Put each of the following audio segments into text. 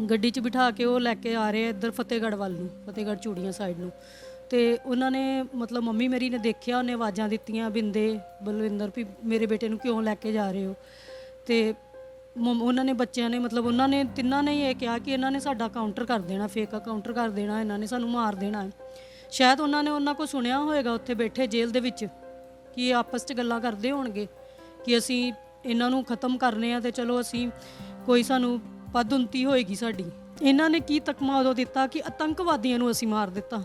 ਗੱਡੀ 'ਚ ਬਿਠਾ ਕੇ ਉਹ ਲੈ ਕੇ ਆ ਰਹੇ ਆ ਇੱਧਰ ਫਤਿਹਗੜ੍ਹ ਵੱਲ ਨੂੰ, ਫਤਿਹਗੜ੍ਹ ਚੂੜੀਆਂ ਸਾਈਡ ਨੂੰ। ਤੇ ਉਹਨਾਂ ਨੇ ਮਤਲਬ ਮੰਮੀ ਮੇਰੀ ਨੇ ਦੇਖਿਆ, ਉਹਨੇ ਆਵਾਜ਼ਾਂ ਦਿੱਤੀਆਂ ਬਿੰਦੇ ਬਲਵਿੰਦਰ ਵੀ ਮੇਰੇ ਬੇਟੇ ਨੂੰ ਕਿਉਂ ਲੈ ਕੇ ਜਾ ਰਹੇ ਹੋ। ਤੇ ਉਹਨਾਂ ਨੇ ਬੱਚਿਆਂ ਨੇ ਮਤਲਬ ਉਹਨਾਂ ਨੇ ਤਿੰਨਾਂ ਨੇ ਇਹ ਕਿਹਾ ਕਿ ਇਹਨਾਂ ਨੇ ਸਾਡਾ ਕਾਊਂਟਰ ਕਰ ਦੇਣਾ, ਫੇਕ ਕਾਊਂਟਰ ਕਰ ਦੇਣਾ, ਇਹਨਾਂ ਨੇ ਸਾਨੂੰ ਮਾਰ ਦੇਣਾ। ਸ਼ਾਇਦ ਉਹਨਾਂ ਨੇ ਉਹਨਾਂ ਕੋਲ ਸੁਣਿਆ ਹੋਏਗਾ ਉੱਥੇ ਬੈਠੇ ਜੇਲ੍ਹ ਦੇ ਵਿੱਚ ਕਿ ਆਪਸ 'ਚ ਗੱਲਾਂ ਕਰਦੇ ਹੋਣਗੇ ਕਿ ਅਸੀਂ ਇਹਨਾਂ ਨੂੰ ਖ਼ਤਮ ਕਰਨੇ ਆ ਤੇ ਚਲੋ ਅਸੀਂ ਕੋਈ ਸਾਨੂੰ ਪਦਉੱਨਤੀ ਹੋਏਗੀ ਸਾਡੀ। ਇਹਨਾਂ ਨੇ ਕੀ ਤਕਮਾ ਉਦੋਂ ਦਿੱਤਾ ਕਿ ਆਤੰਕਵਾਦੀਆਂ ਨੂੰ ਅਸੀਂ ਮਾਰ ਦਿੱਤਾ।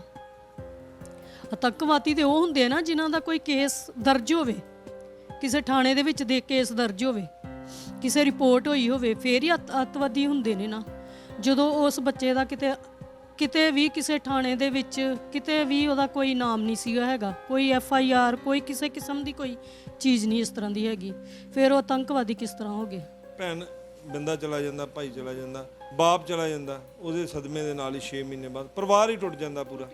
ਆਤੰਕਵਾਦੀ ਤੇ ਉਹ ਹੁੰਦੇ ਆ ਨਾ ਜਿਨ੍ਹਾਂ ਦਾ ਕੋਈ ਕੇਸ ਦਰਜ ਹੋਵੇ, ਕਿਸੇ ਥਾਣੇ ਦੇ ਵਿੱਚ ਦੇ ਕੇਸ ਦਰਜ ਹੋਵੇ, ਕਿਸੇ ਰਿਪੋਰਟ ਹੋਈ ਹੋਵੇ, ਫੇਰ ਹੀ ਅੱਤਵਾਦੀ ਹੁੰਦੇ ਨੇ ਨਾ। ਜਦੋਂ ਉਸ ਬੱਚੇ ਦਾ ਕਿਤੇ ਵੀ ਕਿਸੇ ਥਾਣੇ ਦੇ ਵਿੱਚ ਕਿਤੇ ਵੀ ਉਹਦਾ ਕੋਈ ਨਾਮ ਨਹੀਂ ਸੀਗਾ ਹੈਗਾ, ਕੋਈ FIR ਕੋਈ ਕਿਸੇ ਕਿਸਮ ਦੀ ਕੋਈ ਚੀਜ਼ ਨਹੀਂ ਇਸ ਤਰ੍ਹਾਂ ਦੀ ਹੈਗੀ, ਫਿਰ ਉਹ ਆਤੰਕਵਾਦੀ ਕਿਸ ਤਰ੍ਹਾਂ ਹੋ ਗਏ। ਭੈਣ ਬੰਦਾ ਚਲਾ ਜਾਂਦਾ, ਭਾਈ ਚਲਾ ਜਾਂਦਾ, ਬਾਪ ਚਲਾ ਜਾਂਦਾ, ਉਹਦੇ ਸਦਮੇ ਦੇ ਨਾਲ ਹੀ 6 ਮਹੀਨੇ ਬਾਅਦ ਪਰਿਵਾਰ ਹੀ ਟੁੱਟ ਜਾਂਦਾ, ਪੂਰਾ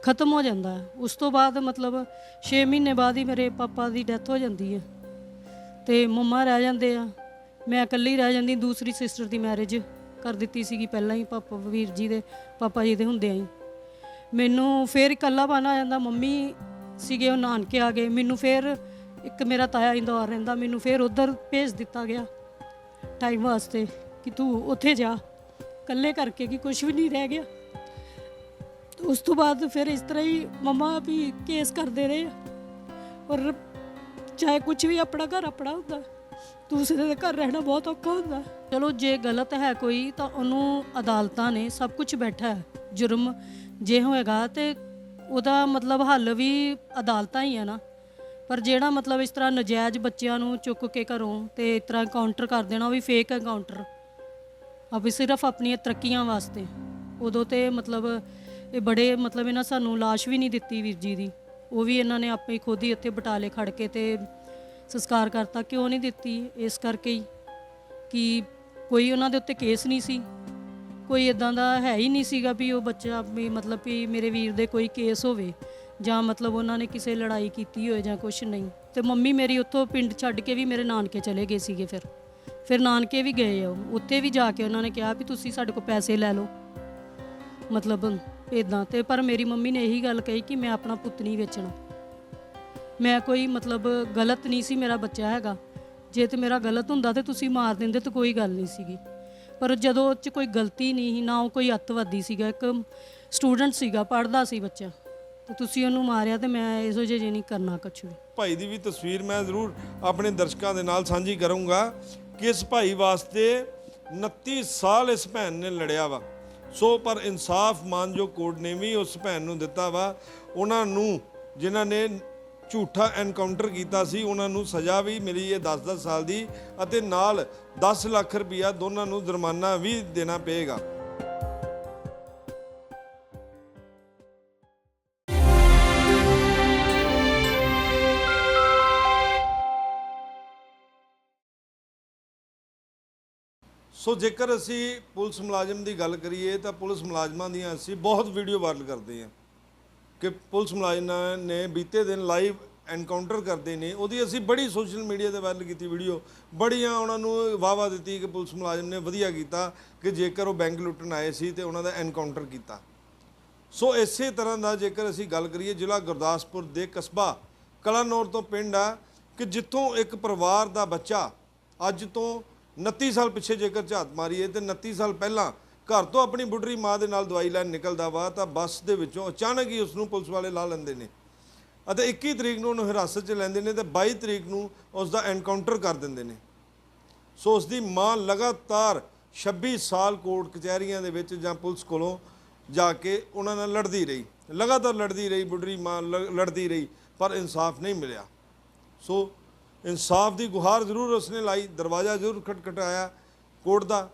ਖਤਮ ਹੋ ਜਾਂਦਾ। ਉਸ ਤੋਂ ਬਾਅਦ ਮਤਲਬ 6 ਮਹੀਨੇ ਬਾਅਦ ਹੀ ਮੇਰੇ ਪਾਪਾ ਦੀ ਡੈਥ ਹੋ ਜਾਂਦੀ ਹੈ ਤੇ ਮੰਮਾ ਰਹਿ ਜਾਂਦੇ ਆ, ਮੈਂ ਇਕੱਲੀ ਰਹਿ ਜਾਂਦੀ। ਦੂਸਰੀ ਸਿਸਟਰ ਦੀ ਮੈਰਿਜ ਕਰ ਦਿੱਤੀ ਸੀਗੀ ਪਹਿਲਾਂ ਹੀ, ਪਾਪਾ ਵੀਰ ਜੀ ਦੇ ਪਾਪਾ ਜੀ ਦੇ ਹੁੰਦਿਆਂ ਹੀ। ਮੈਨੂੰ ਫਿਰ ਇਕੱਲਾਪਨ ਆ ਜਾਂਦਾ। ਮੰਮੀ ਸੀਗੇ ਉਹ ਨਾਨਕੇ ਆ ਗਏ, ਮੈਨੂੰ ਫਿਰ ਇੱਕ ਮੇਰਾ ਤਾਇਆ ਇੰਦੌਰ ਰਹਿੰਦਾ, ਮੈਨੂੰ ਫਿਰ ਉੱਧਰ ਭੇਜ ਦਿੱਤਾ ਗਿਆ ਟਾਈਮ ਵਾਸਤੇ ਕਿ ਤੂੰ ਉੱਥੇ ਜਾ, ਇਕੱਲੇ ਕਰਕੇ ਕਿ ਕੁਝ ਵੀ ਨਹੀਂ ਰਹਿ ਗਿਆ। ਉਸ ਤੋਂ ਬਾਅਦ ਫਿਰ ਇਸ ਤਰ੍ਹਾਂ ਹੀ ਮੰਮਾ ਵੀ ਕੇਸ ਕਰਦੇ ਰਹੇ, ਔਰ ਚਾਹੇ ਕੁਝ ਵੀ ਆਪਣਾ ਘਰ ਆਪਣਾ ਹੁੰਦਾ, ਦੂਸਰੇ ਦੇ ਘਰ ਰਹਿਣਾ ਬਹੁਤ ਔਖਾ ਹੁੰਦਾ। ਚਲੋ ਜੇ ਗਲਤ ਹੈ ਕੋਈ ਤਾਂ ਉਹਨੂੰ ਅਦਾਲਤਾਂ ਨੇ ਸਭ ਕੁਝ ਬੈਠਾ ਹੈ, ਜੁਰਮ ਜੇ ਹੋਏਗਾ ਤੇ ਉਹਦਾ ਮਤਲਬ ਹੱਲ ਵੀ ਅਦਾਲਤਾਂ ਹੀ ਹੈ ਨਾ। ਪਰ ਜਿਹੜਾ ਮਤਲਬ ਇਸ ਤਰ੍ਹਾਂ ਨਜਾਇਜ਼ ਬੱਚਿਆਂ ਨੂੰ ਚੁੱਕ ਕੇ ਘਰੋਂ ਤੇ ਇਸ ਤਰ੍ਹਾਂ ਐਨਕਾਊਂਟਰ ਕਰ ਦੇਣਾ, ਉਹ ਵੀ ਫੇਕ ਐਨਕਾਊਂਟਰ, ਵੀ ਸਿਰਫ ਆਪਣੀਆਂ ਤਰੱਕੀਆਂ ਵਾਸਤੇ। ਉਦੋਂ ਤੇ ਮਤਲਬ ਇਹ ਬੜੇ ਮਤਲਬ ਇਹਨਾਂ ਸਾਨੂੰ ਲਾਸ਼ ਵੀ ਨਹੀਂ ਦਿੱਤੀ ਵੀਰ ਜੀ ਦੀ, ਉਹ ਵੀ ਇਹਨਾਂ ਨੇ ਆਪੇ ਖੁਦ ਹੀ ਉੱਥੇ ਬਟਾਲੇ ਖੜ ਕੇ ਤੇ ਸੰਸਕਾਰ ਕਰਤਾ। ਕਿਉਂ ਨਹੀਂ ਦਿੱਤੀ? ਇਸ ਕਰਕੇ ਹੀ ਕਿ ਕੋਈ ਉਹਨਾਂ ਦੇ ਉੱਤੇ ਕੇਸ ਨਹੀਂ ਸੀ, ਕੋਈ ਇਦਾਂ ਦਾ ਹੈ ਹੀ ਨਹੀਂ ਸੀਗਾ ਵੀ ਉਹ ਬੱਚਾ ਵੀ ਮਤਲਬ ਵੀ ਮੇਰੇ ਵੀਰ ਦੇ ਕੋਈ ਕੇਸ ਹੋਵੇ ਜਾਂ ਮਤਲਬ ਉਹਨਾਂ ਨੇ ਕਿਸੇ ਲੜਾਈ ਕੀਤੀ ਹੋਏ ਜਾਂ ਕੁਛ ਨਹੀਂ। ਤੇ ਮੰਮੀ ਮੇਰੀ ਉੱਥੋਂ ਪਿੰਡ ਛੱਡ ਕੇ ਵੀ ਮੇਰੇ ਨਾਨਕੇ ਚਲੇ ਗਏ ਸੀਗੇ। ਫਿਰ ਨਾਨਕੇ ਵੀ ਗਏ, ਉਹ ਉੱਥੇ ਵੀ ਜਾ ਕੇ ਉਹਨਾਂ ਨੇ ਕਿਹਾ ਵੀ ਤੁਸੀਂ ਸਾਡੇ ਕੋਲ ਪੈਸੇ ਲੈ ਲਓ, ਮਤਲਬ ਇੱਦਾਂ। ਤੇ ਪਰ ਮੇਰੀ ਮੰਮੀ ਨੇ ਇਹੀ ਗੱਲ ਕਹੀ ਕਿ ਮੈਂ ਆਪਣਾ ਪੁੱਤ ਨਹੀਂ ਵੇਚਣਾ, ਮੈਂ ਕੋਈ ਮਤਲਬ ਗਲਤ ਨਹੀਂ ਸੀ ਮੇਰਾ ਬੱਚਾ ਹੈਗਾ, ਜੇ ਤੇ ਮੇਰਾ ਗਲਤ ਹੁੰਦਾ ਤੇ ਤੁਸੀਂ ਮਾਰ ਦਿੰਦੇ ਤਾਂ ਕੋਈ ਗੱਲ ਨਹੀਂ ਸੀਗੀ। ਪਰ ਜਦੋਂ ਉਹ 'ਚ ਕੋਈ ਗਲਤੀ ਨਹੀਂ ਸੀ, ਨਾ ਉਹ ਕੋਈ ਅੱਤਵਾਦੀ ਸੀਗਾ, ਇੱਕ ਸਟੂਡੈਂਟ ਸੀਗਾ, ਪੜ੍ਹਦਾ ਸੀ ਬੱਚਾ, ਤੇ ਤੁਸੀਂ ਉਹਨੂੰ ਮਾਰਿਆ। ਤੇ ਮੈਂ ਇਹੋ ਜਿਹੇ ਨਹੀਂ ਕਰਨਾ ਕੁਛ ਵੀ। ਭਾਈ ਦੀ ਵੀ ਤਸਵੀਰ ਮੈਂ ਜ਼ਰੂਰ ਆਪਣੇ ਦਰਸ਼ਕਾਂ ਦੇ ਨਾਲ ਸਾਂਝੀ ਕਰੂੰਗਾ ਕਿ ਇਸ ਭਾਈ ਵਾਸਤੇ 29 ਸਾਲ ਇਸ ਭੈਣ ਨੇ ਲੜਿਆ ਵਾ। ਸੋ ਪਰ ਇਨਸਾਫ ਮਾਨਯੋਗ ਕੋਰਟ ਨੇ ਵੀ ਉਸ ਭੈਣ ਨੂੰ ਦਿੱਤਾ ਵਾ। ਉਹਨਾਂ ਨੂੰ ਜਿਨ੍ਹਾਂ ਨੇ ਝੂਠਾ ਐਨਕਾਊਂਟਰ ਕੀਤਾ ਸੀ ਉਹਨਾਂ ਨੂੰ ਸਜ਼ਾ ਵੀ ਮਿਲੀ ਹੈ 10-10 ਸਾਲ ਦੀ, ਅਤੇ ਨਾਲ 10 ਲੱਖ ਰੁਪਈਆ ਦੋਨਾਂ ਨੂੰ ਜੁਰਮਾਨਾ ਵੀ ਦੇਣਾ ਪਏਗਾ। ਸੋ ਜੇਕਰ ਅਸੀਂ ਪੁਲਿਸ ਮੁਲਾਜ਼ਮ ਦੀ ਗੱਲ ਕਰੀਏ ਤਾਂ ਪੁਲਿਸ ਮੁਲਾਜ਼ਮਾਂ ਦੀਆਂ ਅਸੀਂ ਬਹੁਤ ਵੀਡੀਓ ਵਾਇਰਲ ਕਰਦੇ ਹਾਂ ਕਿ ਪੁਲਿਸ ਮੁਲਾਜ਼ਮਾਂ ਨੇ ਬੀਤੇ ਦਿਨ ਲਾਈਵ ਐਨਕਾਊਂਟਰ ਕਰਦੇ ਨੇ। ਉਹਦੀ ਅਸੀਂ ਬੜੀ ਸੋਸ਼ਲ ਮੀਡੀਆ 'ਤੇ ਵਾਇਰਲ ਕੀਤੀ ਵੀਡੀਓ, ਬੜੀਆਂ ਉਹਨਾਂ ਨੂੰ ਵਾਹਵਾ ਦਿੱਤੀ ਕਿ ਪੁਲਿਸ ਮੁਲਾਜ਼ਮ ਨੇ ਵਧੀਆ ਕੀਤਾ ਕਿ ਜੇਕਰ ਉਹ ਬੈਂਕ ਲੁੱਟਣ ਆਏ ਸੀ ਤੇ ਉਹਨਾਂ ਦਾ ਐਨਕਾਊਂਟਰ ਕੀਤਾ। ਸੋ ਇਸੇ ਤਰ੍ਹਾਂ ਦਾ ਜੇਕਰ ਅਸੀਂ ਗੱਲ ਕਰੀਏ ਜ਼ਿਲ੍ਹਾ ਗੁਰਦਾਸਪੁਰ ਦੇ ਕਸਬਾ ਕਲਾਨੌਰ ਤੋਂ ਪਿੰਡ ਆ ਕਿ ਜਿੱਥੋਂ ਇੱਕ ਪਰਿਵਾਰ ਦਾ ਬੱਚਾ ਅੱਜ ਤੋਂ 29 ਸਾਲ ਪਿੱਛੇ ਜੇਕਰ ਝਾਤ ਮਾਰੀਏ ਤੇ 29 ਸਾਲ ਪਹਿਲਾਂ ਘਰ ਤੋਂ ਆਪਣੀ ਬੁੱਢੀ ਮਾਂ ਦੇ ਨਾਲ ਦਵਾਈ ਲੈਣ ਨਿਕਲਦਾ ਵਾ ਤਾਂ ਬੱਸ ਦੇ ਵਿੱਚੋਂ ਅਚਾਨਕ ਹੀ ਉਸ ਨੂੰ ਪੁਲਿਸ ਵਾਲੇ ਲਾ ਲੈਂਦੇ ਨੇ ਅਤੇ 21 ਤਰੀਕ ਨੂੰ ਉਹਨੂੰ ਹਿਰਾਸਤ 'ਚ ਲੈਂਦੇ ਨੇ ਤੇ 22 ਤਰੀਕ ਨੂੰ ਉਸ ਦਾ ਐਨਕਾਊਂਟਰ ਕਰ ਦਿੰਦੇ ਨੇ। ਸੋ ਉਸ ਦੀ ਮਾਂ ਲਗਾਤਾਰ 26 ਸਾਲ ਕੋਰਟ ਕਚਹਿਰੀਆਂ ਦੇ ਵਿੱਚ ਜਾਂ ਪੁਲਿਸ ਕੋਲੋਂ ਜਾ ਕੇ ਉਹਨਾਂ ਨਾਲ ਲੜਦੀ ਰਹੀ, ਲਗਾਤਾਰ ਲੜਦੀ ਰਹੀ, ਬੁੱਢੀ ਮਾਂ ਲੜਦੀ ਰਹੀ, ਪਰ ਇਨਸਾਫ ਨਹੀਂ ਮਿਲਿਆ। ਸੋ ਇਨਸਾਫ ਦੀ ਗੁਹਾਰ ਜ਼ਰੂਰ ਉਸਨੇ ਲਾਈ, ਦਰਵਾਜ਼ਾ ਜ਼ਰੂਰ ਖਟਖਟਾਇਆ ਕੋਰਟ ਦਾ,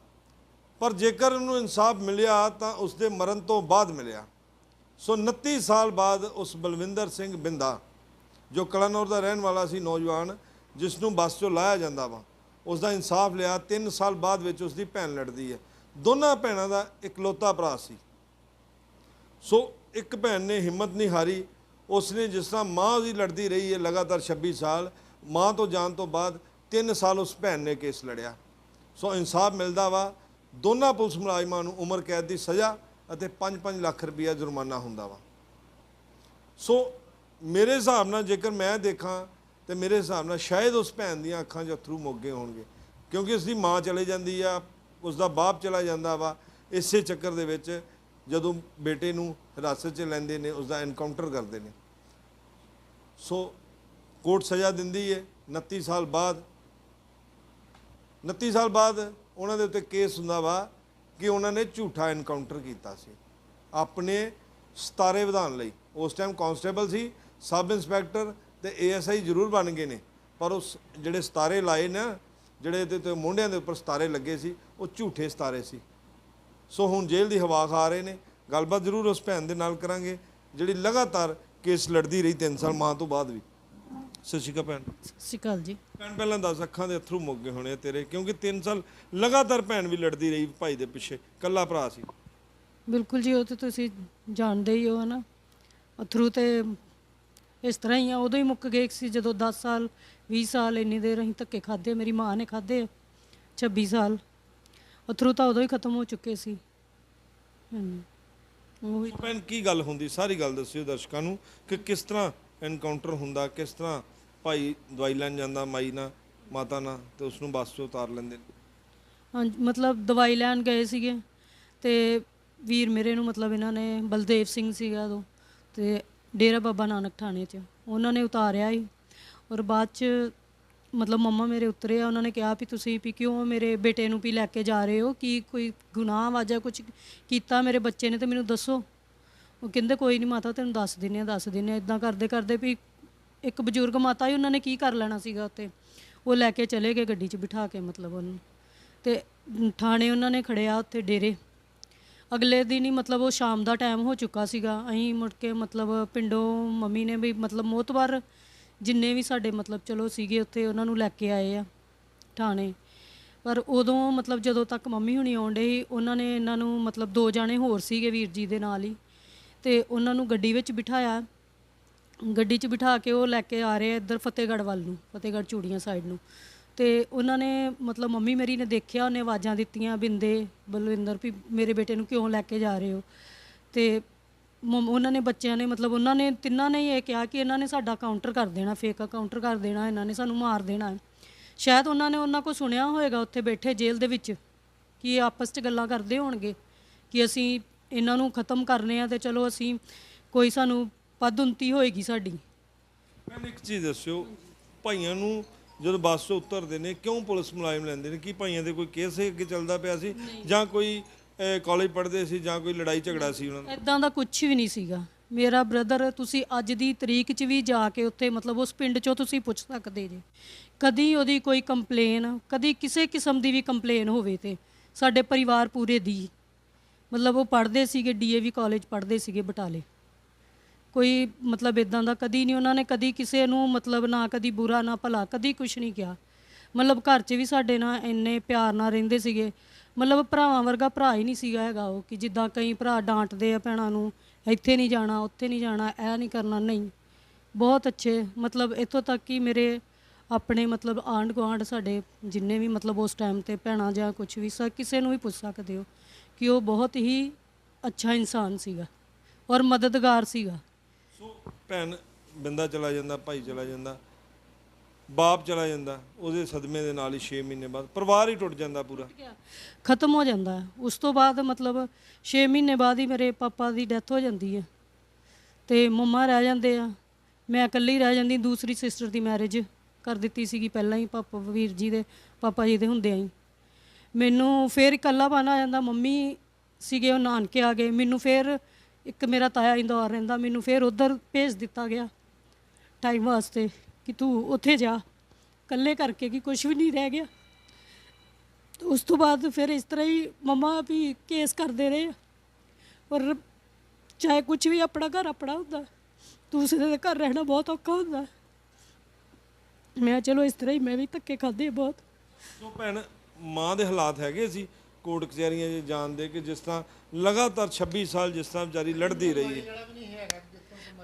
ਪਰ ਜੇਕਰ ਉਹਨੂੰ ਇਨਸਾਫ ਮਿਲਿਆ ਤਾਂ ਉਸਦੇ ਮਰਨ ਤੋਂ ਬਾਅਦ ਮਿਲਿਆ। ਸੋ 29 ਸਾਲ ਬਾਅਦ ਉਸ ਬਲਵਿੰਦਰ ਸਿੰਘ ਬਿੰਦਾ ਜੋ ਕਲਾਨੌਰ ਦਾ ਰਹਿਣ ਵਾਲਾ ਸੀ ਨੌਜਵਾਨ, ਜਿਸ ਨੂੰ ਬੱਸ 'ਚੋਂ ਲਾਇਆ ਜਾਂਦਾ ਵਾ, ਉਸ ਦਾ ਇਨਸਾਫ ਲਿਆ। 3 ਸਾਲ ਬਾਅਦ ਵਿੱਚ ਉਸ ਦੀ ਭੈਣ ਲੜਦੀ ਹੈ। ਦੋਨਾਂ ਭੈਣਾਂ ਦਾ ਇਕਲੌਤਾ ਭਰਾ ਸੀ। ਸੋ ਇੱਕ ਭੈਣ ਨੇ ਹਿੰਮਤ ਨਹੀਂ ਹਾਰੀ, ਉਸਨੇ ਜਿਸ ਤਰ੍ਹਾਂ ਮਾਂ ਉਹਦੀ ਲੜਦੀ ਰਹੀ ਹੈ ਲਗਾਤਾਰ 26 ਸਾਲ, ਮਾਂ ਤੋਂ ਜਾਣ ਤੋਂ ਬਾਅਦ 3 ਸਾਲ ਉਸ ਭੈਣ ਨੇ ਕੇਸ ਲੜਿਆ। ਸੋ ਇਨਸਾਫ ਮਿਲਦਾ ਵਾ ਦੋਨਾਂ ਪੁਲਿਸ ਮੁਲਾਜ਼ਮਾਂ ਨੂੰ ਉਮਰ ਕੈਦ ਦੀ ਸਜ਼ਾ ਅਤੇ 5-5 ਲੱਖ ਰੁਪਈਆ ਜੁਰਮਾਨਾ ਹੁੰਦਾ ਵਾ। ਸੋ ਮੇਰੇ ਹਿਸਾਬ ਨਾਲ ਜੇਕਰ ਮੈਂ ਦੇਖਾਂ ਤੇ ਮੇਰੇ ਹਿਸਾਬ ਨਾਲ ਸ਼ਾਇਦ ਉਸ ਭੈਣ ਦੀਆਂ ਅੱਖਾਂ 'ਚ ਅਥਰੂ ਮੁੱਕ ਗਏ ਹੋਣਗੇ, ਕਿਉਂਕਿ ਉਸ ਦੀ ਮਾਂ ਚਲੇ ਜਾਂਦੀ ਆ, ਉਸ ਦਾ ਬਾਪ ਚਲਾ ਜਾਂਦਾ ਵਾ। ਇਸੇ ਚੱਕਰ ਦੇ ਵਿੱਚ ਜਦੋਂ ਬੇਟੇ ਨੂੰ ਹਿਰਾਸਤ 'ਚ ਲੈਂਦੇ ਨੇ ਉਸ ਦਾ ਐਨਕਾਊਂਟਰ ਕਰਦੇ ਨੇ। ਸੋ ਕੋਰਟ ਸਜ਼ਾ ਦਿੰਦੀ ਹੈ 29 ਸਾਲ ਬਾਅਦ। 29 ਸਾਲ ਬਾਅਦ ਉਹਨਾਂ ਦੇ ਉੱਤੇ ਕੇਸ ਹੁੰਦਾ ਵਾ ਕਿ ਉਹਨਾਂ ਨੇ ਝੂਠਾ ਐਨਕਾਊਂਟਰ ਕੀਤਾ ਸੀ ਆਪਣੇ ਸਤਾਰੇ ਵਧਾਉਣ ਲਈ। ਉਸ ਟਾਈਮ ਕਾਂਸਟੇਬਲ ਸੀ, ਸਬ ਇੰਸਪੈਕਟਰ ਤੇ ASI ਜ਼ਰੂਰ ਬਣ ਗਏ ਨੇ, ਪਰ ਉਸ ਜਿਹੜੇ ਸਤਾਰੇ ਲਾਏ ਨਾ, ਜਿਹੜੇ ਇਹਦੇ ਤੇ ਮੋਢਿਆਂ ਦੇ ਉੱਪਰ ਸਤਾਰੇ ਲੱਗੇ ਸੀ, ਉਹ ਝੂਠੇ ਸਤਾਰੇ ਸੀ। ਸੋ ਹੁਣ ਜੇਲ੍ਹ ਦੀ ਹਵਾ ਖਾ ਰਹੇ ਨੇ। ਗੱਲਬਾਤ ਜ਼ਰੂਰ ਉਸ ਭੈਣ ਦੇ ਨਾਲ ਕਰਾਂਗੇ ਜਿਹੜੀ ਲਗਾਤਾਰ ਕੇਸ ਲੜਦੀ ਰਹੀ 3 ਸਾਲ ਮਾਂ ਤੋਂ ਬਾਅਦ ਵੀ। ਸਤਿ ਸ਼੍ਰੀ ਅਕਾਲ ਭੈਣ। ਸਤਿ ਸ਼੍ਰੀ ਅਕਾਲ ਜੀ। ਭੈਣ ਪਹਿਲਾਂ ਦੱਸ, ਅੱਖਾਂ ਦੇ ਅਥਰੂ ਮੁੱਕ ਗਏ ਹੋਣੇ ਤੇਰੇ, ਕਿਉਂਕਿ 3 ਸਾਲ ਲਗਾਤਾਰ ਭੈਣ ਵੀ ਲੜਦੀ ਰਹੀ ਭਾਈ ਦੇ ਪਿੱਛੇ, ਇਕੱਲਾ ਭਰਾ ਸੀ। ਬਿਲਕੁਲ ਜੀ, ਉਹ ਤਾਂ ਤੁਸੀਂ ਜਾਣਦੇ ਹੀ ਹੋ ਨਾ। ਅਥਰੂ ਤੇ ਇਸ ਤਰ੍ਹਾਂ ਹੀ ਆ, ਉਦੋਂ ਹੀ ਮੁੱਕ ਗਏ ਸੀ ਜਦੋਂ 10 ਸਾਲ 20 ਸਾਲ ਇੰਨੀ ਦੇਰ ਅਸੀਂ ਧੱਕੇ ਖਾਧੇ, ਮੇਰੀ ਮਾਂ ਨੇ ਖਾਧੇ 26 ਸਾਲ। ਅਥਰੂ ਤਾਂ ਉਦੋਂ ਹੀ ਖਤਮ ਹੋ ਚੁੱਕੇ ਸੀ। ਹਾਂਜੀ, ਉਹੀ। ਭੈਣ ਕੀ ਗੱਲ ਹੁੰਦੀ, ਸਾਰੀ ਗੱਲ ਦੱਸਿਓ ਦਰਸ਼ਕਾਂ ਨੂੰ ਕਿ ਕਿਸ ਤਰ੍ਹਾਂ ਐਨਕਾਊਂਟਰ ਹੁੰਦਾ, ਕਿਸ ਤਰ੍ਹਾਂ ਭਾਈ ਦਵਾਈ ਲੈਣ ਜਾਂਦਾ ਮਾਈ ਨਾਲ ਮਾਤਾ ਨਾਲ ਤੇ ਉਸ ਨੂੰ ਬੱਸ 'ਚੋਂ ਉਤਾਰ ਲੈਂਦੇ ਨੇ। ਹਾਂਜੀ, ਮਤਲਬ ਦਵਾਈ ਲੈਣ ਗਏ ਸੀਗੇ ਤੇ ਵੀਰ ਮੇਰੇ ਨੂੰ ਮਤਲਬ ਇਹਨਾਂ ਨੇ, ਬਲਦੇਵ ਸਿੰਘ ਸੀਗਾ ਉਦੋਂ, ਤੇ ਡੇਰਾ ਬਾਬਾ ਨਾਨਕ ਥਾਣੇ 'ਚ ਉਹਨਾਂ ਨੇ ਉਤਾਰਿਆ ਸੀ। ਔਰ ਬਾਅਦ 'ਚ ਮਤਲਬ ਮੰਮਾ ਮੇਰੇ ਉਤਰੇ ਆ, ਉਹਨਾਂ ਨੇ ਕਿਹਾ ਵੀ ਤੁਸੀਂ ਵੀ ਕਿਉਂ ਮੇਰੇ ਬੇਟੇ ਨੂੰ ਵੀ ਲੈ ਕੇ ਜਾ ਰਹੇ ਹੋ, ਕੀ ਕੋਈ ਗੁਨਾਹ ਵਾਜਾ ਕੁਝ ਕੀਤਾ ਮੇਰੇ ਬੱਚੇ ਨੇ ਤੇ ਮੈਨੂੰ ਦੱਸੋ। ਉਹ ਕਹਿੰਦੇ ਕੋਈ ਨਹੀਂ ਮਾਤਾ, ਤੈਨੂੰ ਦੱਸ ਦਿੰਦੇ ਆ। ਇੱਦਾਂ ਕਰਦੇ ਕਰਦੇ ਵੀ ਇੱਕ ਬਜ਼ੁਰਗ ਮਾਤਾ ਹੀ, ਉਹਨਾਂ ਨੇ ਕੀ ਕਰ ਲੈਣਾ ਸੀਗਾ ਉੱਥੇ। ਉਹ ਲੈ ਕੇ ਚਲੇ ਗਏ ਗੱਡੀ 'ਚ ਬਿਠਾ ਕੇ ਮਤਲਬ ਉਹਨੂੰ, ਤੇ ਥਾਣੇ ਉਹਨਾਂ ਨੇ ਖੜਿਆ ਉੱਥੇ ਡੇਰੇ। ਅਗਲੇ ਦਿਨ ਹੀ ਮਤਲਬ ਉਹ ਸ਼ਾਮ ਦਾ ਟਾਈਮ ਹੋ ਚੁੱਕਾ ਸੀਗਾ। ਅਸੀਂ ਮੁੜ ਕੇ ਮਤਲਬ ਪਿੰਡੋਂ ਮੰਮੀ ਨੇ ਵੀ ਮਤਲਬ ਮੋਤਬਾਰ ਜਿੰਨੇ ਵੀ ਸਾਡੇ ਮਤਲਬ ਚਲੋ ਸੀਗੇ ਉੱਥੇ, ਉਹਨਾਂ ਨੂੰ ਲੈ ਕੇ ਆਏ ਆ ਥਾਣੇ। ਪਰ ਉਦੋਂ ਮਤਲਬ ਜਦੋਂ ਤੱਕ ਮੰਮੀ ਹੁਣੀ ਆਉਣ ਡੇ ਸੀ, ਉਹਨਾਂ ਨੇ ਇਹਨਾਂ ਨੂੰ ਮਤਲਬ 2 ਜਾਣੇ ਹੋਰ ਸੀਗੇ ਵੀਰ ਜੀ ਦੇ ਨਾਲ ਹੀ, ਤੇ ਉਹਨਾਂ ਨੂੰ ਗੱਡੀ ਵਿੱਚ ਬਿਠਾਇਆ। ਗੱਡੀ 'ਚ ਬਿਠਾ ਕੇ ਉਹ ਲੈ ਕੇ ਆ ਰਹੇ ਇੱਧਰ ਫਤਿਹਗੜ੍ਹ ਵੱਲ ਨੂੰ, ਫਤਿਹਗੜ੍ਹ ਚੂੜੀਆਂ ਸਾਈਡ ਨੂੰ। ਤੇ ਉਹਨਾਂ ਨੇ ਮਤਲਬ ਮੰਮੀ ਮੇਰੀ ਨੇ ਦੇਖਿਆ, ਉਹਨੇ ਆਵਾਜ਼ਾਂ ਦਿੱਤੀਆਂ ਬਿੰਦੇ ਬਲਵਿੰਦਰ ਵੀ ਮੇਰੇ ਬੇਟੇ ਨੂੰ ਕਿਉਂ ਲੈ ਕੇ ਜਾ ਰਹੇ ਹੋ। ਤੇ ਉਹਨਾਂ ਨੇ ਬੱਚਿਆਂ ਨੇ ਮਤਲਬ ਉਹਨਾਂ ਨੇ ਤਿੰਨਾਂ ਨੇ ਇਹ ਕਿਹਾ ਕਿ ਇਹਨਾਂ ਨੇ ਸਾਡਾ ਕਾਊਂਟਰ ਕਰ ਦੇਣਾ, ਫੇਕ ਕਾਊਂਟਰ ਕਰ ਦੇਣਾ, ਇਹਨਾਂ ਨੇ ਸਾਨੂੰ ਮਾਰ ਦੇਣਾ। ਸ਼ਾਇਦ ਉਹਨਾਂ ਨੇ ਉਹਨਾਂ ਕੋਲ ਸੁਣਿਆ ਹੋਏਗਾ ਉੱਥੇ ਬੈਠੇ ਜੇਲ੍ਹ ਦੇ ਵਿੱਚ ਕਿ ਇਹ ਆਪਸ 'ਚ ਗੱਲਾਂ ਕਰਦੇ ਹੋਣਗੇ ਕਿ ਅਸੀਂ ਇਹਨਾਂ ਨੂੰ ਖ਼ਤਮ ਕਰਨੇ ਆ ਤੇ ਚਲੋ ਅਸੀਂ ਕੋਈ ਸਾਨੂੰ ਪਦਉੱਨਤੀ ਹੋਏਗੀ ਸਾਡੀ। ਮੈਨੂੰ ਇੱਕ ਚੀਜ਼ ਦੱਸਿਓ, ਭਾਈਆਂ ਨੂੰ ਜਦੋਂ ਬੱਸ 'ਚੋਂ ਉਤਰਦੇ ਨੇ ਕਿਉਂ ਪੁਲਿਸ ਮੁਲਾਜ਼ਮ ਲੈਂਦੇ ਨੇ? ਕੀ ਭਾਈਆਂ ਦੇ ਕੋਈ ਕੇਸ ਅੱਗੇ ਚੱਲਦਾ ਪਿਆ ਸੀ ਜਾਂ ਕੋਈ ਕਾਲਜ ਪੜ੍ਹਦੇ ਸੀ ਜਾਂ ਕੋਈ ਲੜਾਈ ਝਗੜਾ ਸੀ ਉਹਨਾਂ ਦਾ? ਇੱਦਾਂ ਦਾ ਕੁਝ ਵੀ ਨਹੀਂ ਸੀਗਾ। ਮੇਰਾ ਬ੍ਰਦਰ, ਤੁਸੀਂ ਅੱਜ ਦੀ ਤਰੀਕ 'ਚ ਵੀ ਜਾ ਕੇ ਉੱਥੇ ਮਤਲਬ ਉਸ ਪਿੰਡ 'ਚੋਂ ਤੁਸੀਂ ਪੁੱਛ ਸਕਦੇ ਜੇ, ਕਦੀ ਉਹਦੀ ਕੋਈ ਕੰਪਲੇਨ, ਕਦੀ ਕਿਸੇ ਕਿਸਮ ਦੀ ਵੀ ਕੰਪਲੇਨ ਹੋਵੇ ਤੇ ਸਾਡੇ ਪਰਿਵਾਰ ਪੂਰੇ ਦੀ ਮਤਲਬ ਉਹ ਪੜ੍ਹਦੇ ਸੀਗੇ, DAV ਕਾਲਜ ਪੜ੍ਹਦੇ ਸੀਗੇ ਬਟਾਲੇ। ਕੋਈ ਮਤਲਬ ਇਦਾਂ ਦਾ ਕਦੀ ਨਹੀਂ, ਉਹਨਾਂ ਨੇ ਕਦੀ ਕਿਸੇ ਨੂੰ ਮਤਲਬ ਨਾ ਕਦੀ ਬੁਰਾ ਨਾ ਭਲਾ ਕਦੀ ਕੁਝ ਨਹੀਂ ਕਿਹਾ। ਮਤਲਬ ਘਰ 'ਚ ਵੀ ਸਾਡੇ ਨਾਲ ਇੰਨੇ ਪਿਆਰ ਨਾਲ ਰਹਿੰਦੇ ਸੀਗੇ, ਮਤਲਬ ਭਰਾਵਾਂ ਵਰਗਾ ਭਰਾ ਹੀ ਨਹੀਂ ਸੀਗਾ ਹੈਗਾ ਉਹ, ਕਿ ਜਿੱਦਾਂ ਕਈ ਭਰਾ ਡਾਂਟਦੇ ਆ ਭੈਣਾਂ ਨੂੰ, ਇੱਥੇ ਨਹੀਂ ਜਾਣਾ, ਉੱਥੇ ਨਹੀਂ ਜਾਣਾ, ਇਹ ਨਹੀਂ ਕਰਨਾ, ਨਹੀਂ। ਬਹੁਤ ਅੱਛੇ, ਮਤਲਬ ਇੱਥੋਂ ਤੱਕ ਕਿ ਮੇਰੇ ਆਪਣੇ ਮਤਲਬ ਆਂਢ ਗੁਆਂਢ ਸਾਡੇ ਜਿੰਨੇ ਵੀ ਮਤਲਬ ਉਸ ਟਾਈਮ 'ਤੇ ਭੈਣਾਂ ਜਾਂ ਕੁਝ ਵੀ ਕਿਸੇ ਨੂੰ ਵੀ ਪੁੱਛ ਸਕਦੇ ਹੋ ਕਿ ਉਹ ਬਹੁਤ ਹੀ ਅੱਛਾ ਇਨਸਾਨ ਸੀਗਾ ਔਰ ਮਦਦਗਾਰ ਸੀਗਾ। ਸੋ ਭੈਣ ਬੰਦਾ ਚਲਾ ਜਾਂਦਾ, ਭਾਈ ਚਲਾ ਜਾਂਦਾ, ਬਾਪ ਚਲਾ ਜਾਂਦਾ, ਉਹਦੇ ਸਦਮੇ ਦੇ ਨਾਲ ਹੀ 6 ਮਹੀਨੇ ਬਾਅਦ ਪਰਿਵਾਰ ਹੀ ਟੁੱਟ ਜਾਂਦਾ, ਪੂਰਾ ਖਤਮ ਹੋ ਜਾਂਦਾ। ਉਸ ਤੋਂ ਬਾਅਦ ਮਤਲਬ 6 ਮਹੀਨੇ ਬਾਅਦ ਹੀ ਮੇਰੇ ਪਾਪਾ ਦੀ ਡੈਥ ਹੋ ਜਾਂਦੀ ਹੈ ਤੇ ਮੰਮਾ ਰਹਿ ਜਾਂਦੇ ਆ, ਮੈਂ ਇਕੱਲੀ ਰਹਿ ਜਾਂਦੀ। ਦੂਸਰੀ ਸਿਸਟਰ ਦੀ ਮੈਰਿਜ ਕਰ ਦਿੱਤੀ ਸੀਗੀ ਪਹਿਲਾਂ ਹੀ, ਪਾਪਾ ਵੀਰ ਜੀ ਦੇ ਪਾਪਾ ਜੀ ਦੇ ਹੁੰਦਿਆਂ ਹੀ। ਮੈਨੂੰ ਫਿਰ ਇਕੱਲਾਪਨ ਆ ਜਾਂਦਾ। ਮੰਮੀ ਸੀਗੇ ਉਹ ਨਾਨਕੇ ਆ ਗਏ, ਮੈਨੂੰ ਫਿਰ ਇੱਕ ਮੇਰਾ ਤਾਇਆ ਇੰਦੌਰ ਰਹਿੰਦਾ, ਮੈਨੂੰ ਫਿਰ ਉੱਧਰ ਭੇਜ ਦਿੱਤਾ ਗਿਆ ਟਾਈਮ ਵਾਸਤੇ ਕਿ ਤੂੰ ਉੱਥੇ ਜਾ, ਇਕੱਲੇ ਕਰਕੇ ਕਿ ਕੁਝ ਵੀ ਨਹੀਂ ਰਹਿ ਗਿਆ। ਉਸ ਤੋਂ ਬਾਅਦ ਫਿਰ ਇਸ ਤਰ੍ਹਾਂ ਹੀ ਮੰਮਾ ਵੀ ਕੇਸ ਕਰਦੇ ਰਹੇ ਔਰ ਚਾਹੇ ਕੁਝ ਵੀ ਆਪਣਾ ਘਰ ਆਪਣਾ ਹੁੰਦਾ, ਦੂਸਰੇ ਦੇ ਘਰ ਰਹਿਣਾ ਬਹੁਤ ਔਖਾ ਹੁੰਦਾ। ਮੈਂ ਚਲੋ ਇਸ ਤਰ੍ਹਾਂ ਹੀ ਮੈਂ ਵੀ ਧੱਕੇ ਖਾਧੇ ਬਹੁਤ। ਸੋ ਭੈਣ ਮਾਂ ਦੇ ਹਾਲਾਤ ਹੈਗੇ ਸੀ ਕੋਰਟ ਕਚਹਿਰੀਆਂ 'ਚ ਜਾਣ ਦੇ ਕਿ ਜਿਸ ਤਰ੍ਹਾਂ ਲਗਾਤਾਰ 26 ਸਾਲ ਜਿਸ ਤਰ੍ਹਾਂ ਵਿਚਾਰੀ ਲੜਦੀ ਰਹੀ ਹੈ,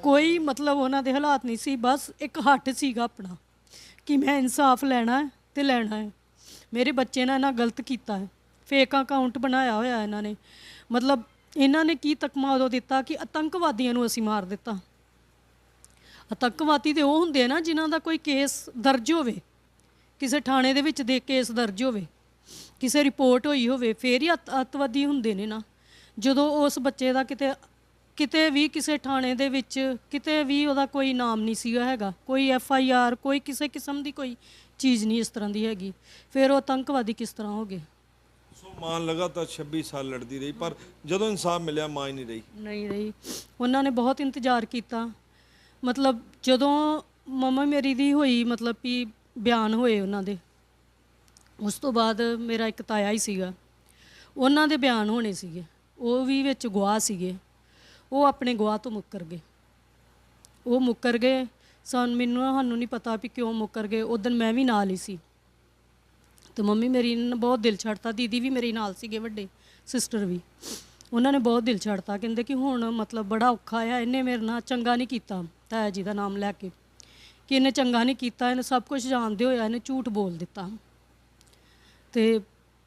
ਕੋਈ ਮਤਲਬ ਉਹਨਾਂ ਦੇ ਹਾਲਾਤ ਨਹੀਂ ਸੀ, ਬਸ ਇੱਕ ਹੱਟ ਸੀਗਾ ਆਪਣਾ ਕਿ ਮੈਂ ਇਨਸਾਫ ਲੈਣਾ ਹੈ ਤੇ ਲੈਣਾ ਹੈ। ਮੇਰੇ ਬੱਚੇ ਨੇ ਨਾ ਗਲਤ ਕੀਤਾ ਹੈ ਫੇਕ ਅਕਾਊਂਟ ਬਣਾਇਆ ਹੋਇਆ ਇਹਨਾਂ ਨੇ। ਮਤਲਬ ਇਹਨਾਂ ਨੇ ਕੀ ਤਕਮਾ ਉਦੋਂ ਦਿੱਤਾ ਕਿ ਆਤੰਕਵਾਦੀਆਂ ਨੂੰ ਅਸੀਂ ਮਾਰ ਦਿੱਤਾ। ਆਤੰਕਵਾਦੀ ਤੇ ਉਹ ਹੁੰਦੇ ਆ ਨਾ ਜਿਨ੍ਹਾਂ ਦਾ ਕੋਈ ਕੇਸ ਦਰਜ ਹੋਵੇ, ਕਿਸੇ ਥਾਣੇ ਦੇ ਵਿੱਚ ਦੇ ਕੇਸ ਦਰਜ ਹੋਵੇ, ਕਿਸੇ ਰਿਪੋਰਟ ਹੋਈ ਹੋਵੇ, ਫਿਰ ਹੀ ਅੱਤਵਾਦੀ ਹੁੰਦੇ ਨੇ ਨਾ। ਜਦੋਂ ਉਸ ਬੱਚੇ ਦਾ ਕਿਤੇ ਵੀ ਕਿਸੇ ਥਾਣੇ ਦੇ ਵਿੱਚ ਕਿਤੇ ਵੀ ਉਹਦਾ ਕੋਈ ਨਾਮ ਨਹੀਂ ਸੀਗਾ ਹੈਗਾ, ਕੋਈ FIR, ਕੋਈ ਕਿਸੇ ਕਿਸਮ ਦੀ ਕੋਈ ਚੀਜ਼ ਨਹੀਂ ਇਸ ਤਰ੍ਹਾਂ ਦੀ ਹੈਗੀ, ਫਿਰ ਉਹ ਆਤੰਕਵਾਦੀ ਕਿਸ ਤਰ੍ਹਾਂ ਹੋ ਗਏ। ਸੋ ਮਾਂ ਲਗਾਤਾਰ 26 ਸਾਲ ਲੜਦੀ ਰਹੀ, ਪਰ ਜਦੋਂ ਇਨਸਾਫ ਮਿਲਿਆ ਮਾਂ ਹੀ ਨਹੀਂ ਰਹੀ। ਉਹਨਾਂ ਨੇ ਬਹੁਤ ਇੰਤਜ਼ਾਰ ਕੀਤਾ। ਮਤਲਬ ਜਦੋਂ ਮੰਮਾ ਮੇਰੀ ਦੀ ਹੋਈ, ਮਤਲਬ ਵੀ ਬਿਆਨ ਹੋਏ ਉਹਨਾਂ ਦੇ, ਉਸ ਤੋਂ ਬਾਅਦ ਮੇਰਾ ਇੱਕ ਤਾਇਆ ਹੀ ਸੀਗਾ, ਉਹਨਾਂ ਦੇ ਬਿਆਨ ਹੋਣੇ ਸੀਗੇ, ਉਹ ਵੀ ਵਿੱਚ ਗਵਾਹ ਸੀਗੇ। ਉਹ ਆਪਣੇ ਗਵਾਹ ਤੋਂ ਮੁੱਕਰ ਗਏ। ਉਹ ਮੁੱਕਰ ਗਏ, ਸਾਨੂੰ ਨਹੀਂ ਪਤਾ ਵੀ ਕਿਉਂ ਮੁੱਕਰ ਗਏ। ਉਸ ਦਿਨ ਮੈਂ ਵੀ ਨਾਲ ਹੀ ਸੀ ਤੇ ਮੰਮੀ ਮੇਰੀ ਨੇ ਬਹੁਤ ਦਿਲ ਛੱਡਤਾ। ਦੀਦੀ ਵੀ ਮੇਰੇ ਨਾਲ ਸੀਗੇ, ਵੱਡੇ ਸਿਸਟਰ ਵੀ, ਉਹਨਾਂ ਨੇ ਬਹੁਤ ਦਿਲ ਛੱਡਤਾ। ਕਹਿੰਦੇ ਕਿ ਹੁਣ ਮਤਲਬ ਬੜਾ ਔਖਾ ਆ, ਇਹਨੇ ਮੇਰੇ ਨਾਲ ਚੰਗਾ ਨਹੀਂ ਕੀਤਾ, ਤਾਇਆ ਜੀ ਦਾ ਨਾਮ ਲੈ ਕੇ, ਕਿ ਇਹਨੇ ਚੰਗਾ ਨਹੀਂ ਕੀਤਾ, ਇਹਨੇ ਸਭ ਕੁਝ ਜਾਣਦੇ ਹੋਇਆ ਇਹਨੇ ਝੂਠ ਬੋਲ ਦਿੱਤਾ। ਤੇ